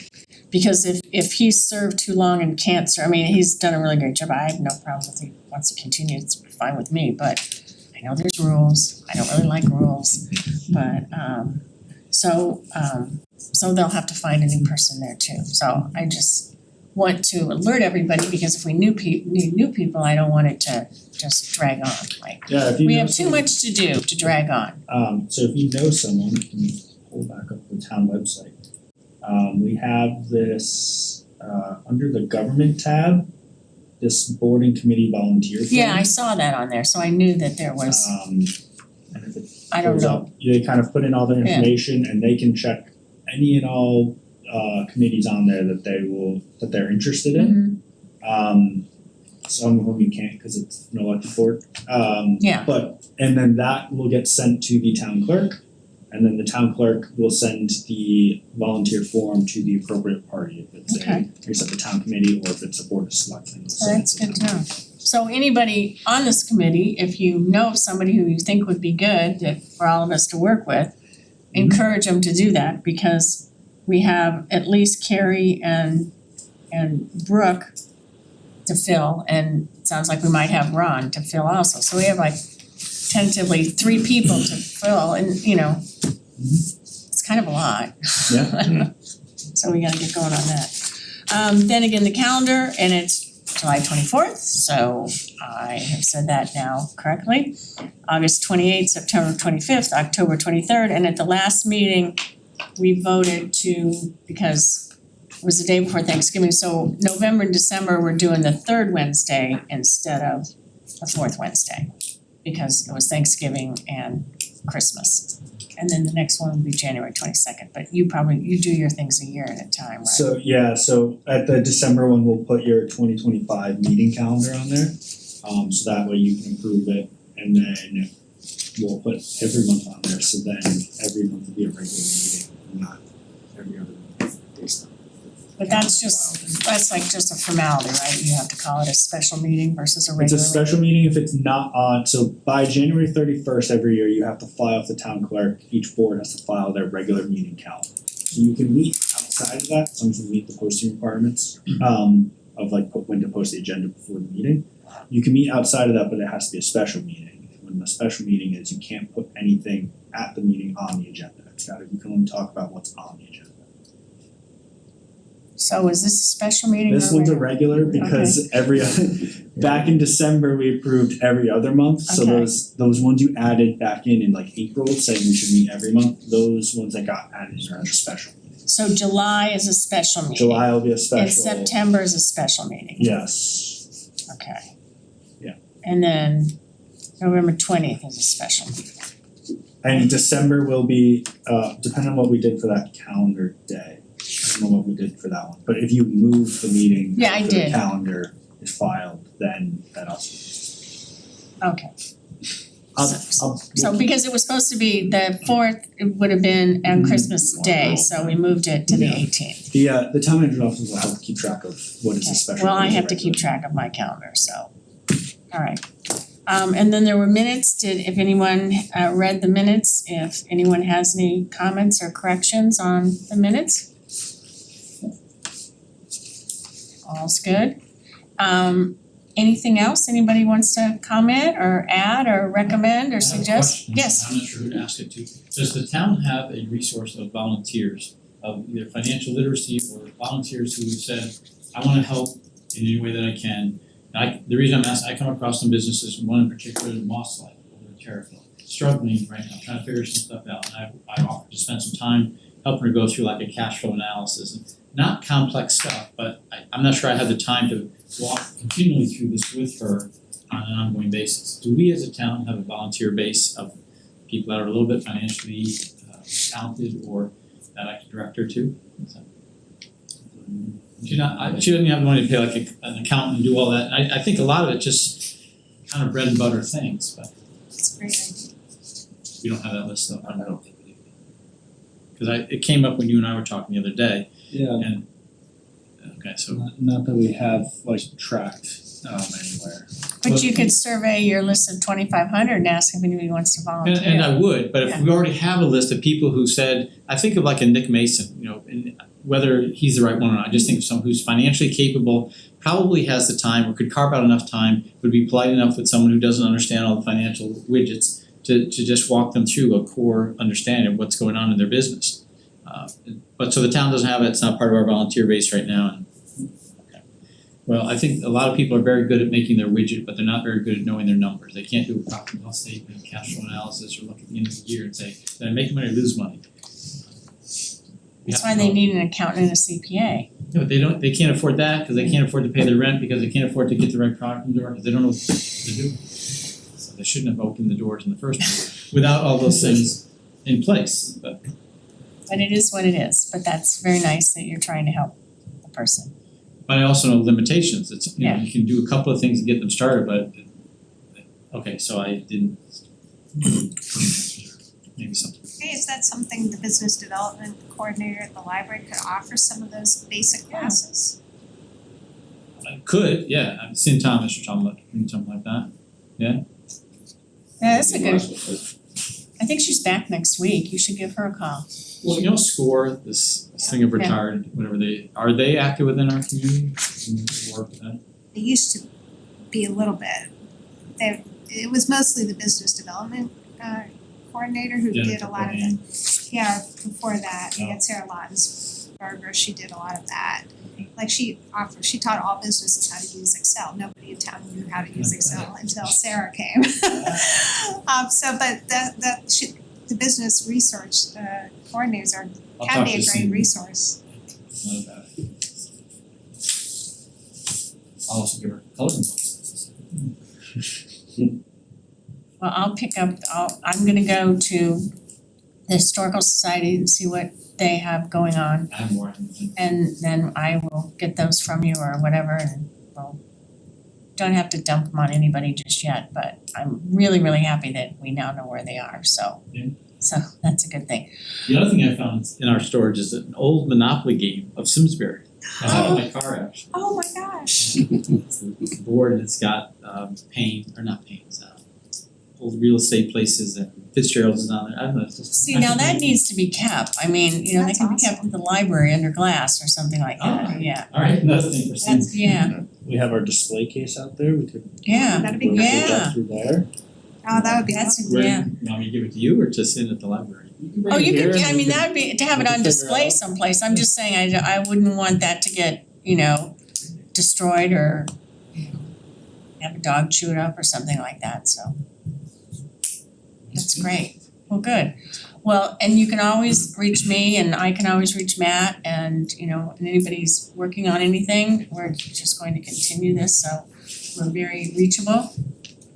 because if he's served too long and can't serve, I mean, he's done a really great job, I have no problem if he wants to continue, it's fine with me, but I know there's rules, I don't really like rules, but so they'll have to find a new person there too, so I just want to alert everybody, because if we need new people, I don't want it to just drag on, like, Yeah, if you we know have too someone- much to do to drag on. So if you know someone, you can pull back up the town website. We have this, under the government tab, this board and committee volunteer form. Yeah, I saw that on there, so I knew that there was, And if it I don't goes know. up, they kind of put in all their Yeah. information and they can check any and all committees on there that they're interested in. Some of them you can't because it's an elected board. Yeah. And then that will get sent to the town clerk, and then the town clerk will send the volunteer form to the appropriate party, if it's Okay. the town committee or if it's a board of selectmen. So that's good to know. So anybody on this committee, if you know of somebody who you think would be good for all of us to work with, encourage them to do that, because we have at least Carrie and Brooke to fill, and it sounds like we might have Ron to fill also. So we have like tentatively 3 people to fill, and it's kind of a lot. Yeah. So we gotta get going on that. Then again, the calendar, and it's July 24th, so I have said that now correctly. August 28th, September 25th, October 23rd, and at the last meeting, we voted to, because it was the day before Thanksgiving, so November and December, we're doing the 3rd Wednesday instead of the 4th Wednesday, because it was Thanksgiving and Christmas. And then the next one will be January 22nd, but you do your things a year at a time, right? So at the December one, we'll put your 2025 meeting calendar on there. So that way you can approve it, and then we'll put every month on there, so then every month will be a regular meeting, not every other month based on. But that's like just a formality, right? You have to call it a special meeting versus a regular It's a meeting. special meeting if it's not on, so by January 31st every year, you have to file with the town clerk, each board has to file their regular meeting calendar. So you can meet outside of that, as long as you meet the posting requirements, of like when to post the agenda before the meeting. You can meet outside of that, but it has to be a special meeting. When the special meeting is, you can't put anything at the meeting on the agenda. You can only talk about what's on the agenda. So is this a special meeting or This one's a regular? regular because every back in December, we approved every other month, so Okay. those ones you added back in like April saying we should meet every month, those ones that got added are special meetings. So July is a special meeting. July will be a special. And September is a special meeting. Yes. Okay. Yeah. And then November 20th is a special meeting. And December will be, depending on what we did for that calendar day. I don't know what we did for that one, but if you move the meeting Yeah, I after did. the calendar is filed, then that also. Okay. I'll So because it was supposed to be the 4th, it would have been on Christmas Day, so we moved it to the Yeah. 18th. the town manager's office will help keep track of what is a Okay. special. Well, I what is a have to keep regular. track of my calendar, so, alright. And then there were minutes, if anyone read the minutes, if anyone has any comments or corrections on the minutes? All's good. Anything else anybody wants to comment or add or recommend or I have a suggest? question. Yes. I'm not sure who to ask it to. Does the town have a resource of volunteers, of either financial literacy or volunteers who have said, I wanna help in any way that I can? And the reason I'm asking, I come across some businesses, one in particular in Moss Lake, over in Terriffill, struggling right now, trying to figure some stuff out. And I offered to spend some time helping her go through like a cash flow analysis and not complex stuff, but I'm not sure I have the time to walk continually through this with her on an ongoing basis. Do we as a town have a volunteer base of people that are a little bit financially talented or that I could direct her to? She doesn't even have the money to pay like an accountant and do all that. And I think a lot of it just kind of bread and butter things, but It's a great idea. we don't have that list though. I don't think we do. Cause it came up when you and I were talking the other day Yeah, and okay, so not that we have like tracked anywhere. But you could survey your list of 2,500 and ask if anybody wants to volunteer. And I would, but if Yeah. we already have a list of people who said, I think of like a Nick Mason, you know, and whether he's the right one or not, I just think of someone who's financially capable, probably has the time or could carve out enough time, would be polite enough with someone who doesn't understand all the financial widgets to just walk them through a core understanding of what's going on in their business. But so the town doesn't have it, it's not part of our volunteer base right now and okay. Well, I think a lot of people are very good at making their widget, but they're not very good at knowing their numbers. They can't do a profit and loss statement, cash flow analysis, or look at the end of the year and say, did I make money or lose money? That's why they need an accountant and a CPA. Yeah, but they can't afford that because they can't afford to pay their rent because they can't afford to get the right product in the door because they don't know what to do. So they shouldn't have opened the doors in the first place without all those things in place, but But it is what it is, but that's very nice that you're trying to help the person. but I also know limitations. It's, you know, Yeah. you can do a couple of things to get them started, but okay, so I didn't maybe something. Hey, is that something the business development coordinator at the library could offer some of those basic classes? I could, yeah, I've seen Thomas, you're talking about doing something like that. Yeah, that's a good, I think she's back next week. You should give her a call. Well, you know, SCORE, this thing of retired, whatever are they active within our community? Can we work with that? It used to be a little bit. It was mostly the business development coordinator who did Jennifer a lot of Bourdain. it. Yeah, before that, we Oh. had Sarah Lottensberger, she did a lot of that. Like she taught all businesses how to use Excel. Nobody in town knew how to use Excel until Sarah came. But the business research coordinators I'll can talk be to a great Sue. resource. Not about it. I'll also give her coloring books. Well, I'm gonna go to the Historical Society and see what they have going on. I have more. And then I will get those from you or whatever and we'll don't have to dump them on anybody just yet, but I'm really, really happy that we now know where they are, so. Yeah. So that's a good thing. The other thing I found in our storage is an old Monopoly game of Simsbury. I have it in my car actually. Oh my gosh. It's a board and it's got panes, old real estate places and Fitzgerald's is on there. I don't know, it's just. See, now that needs to be kept. I mean, you know, they That's can be kept awesome. at the library under glass or something like that, Alright. yeah. Alright, another thing for Simsbury. That's, yeah, We have our display case out there, we could. yeah, That'd be put great. that through there. Oh, that would be That's- awesome. Where, Yeah. you want me to give it to you or just sit at the library? Oh, you could, yeah, I mean, that would be, to have it on display someplace, I'm just saying, I wouldn't want that to get, you know, destroyed or, you know, have a dog chew it up or something like that, so. That's great, well, good. Well, and you can always reach me and I can always reach Matt and, and anybody's working on anything, we're just going to continue this, so we're very reachable.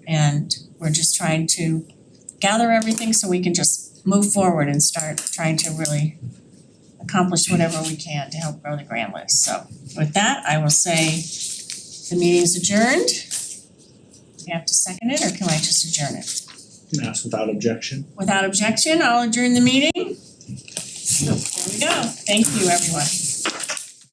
And we're just trying to gather everything so we can just move forward and start trying to really accomplish whatever we can to help grow the grant list. So with that, I will say the meeting is adjourned. You have to second it, or can I just adjourn it? You can ask without objection. Without objection, I'll adjourn the meeting. So there we go. Thank you, everyone.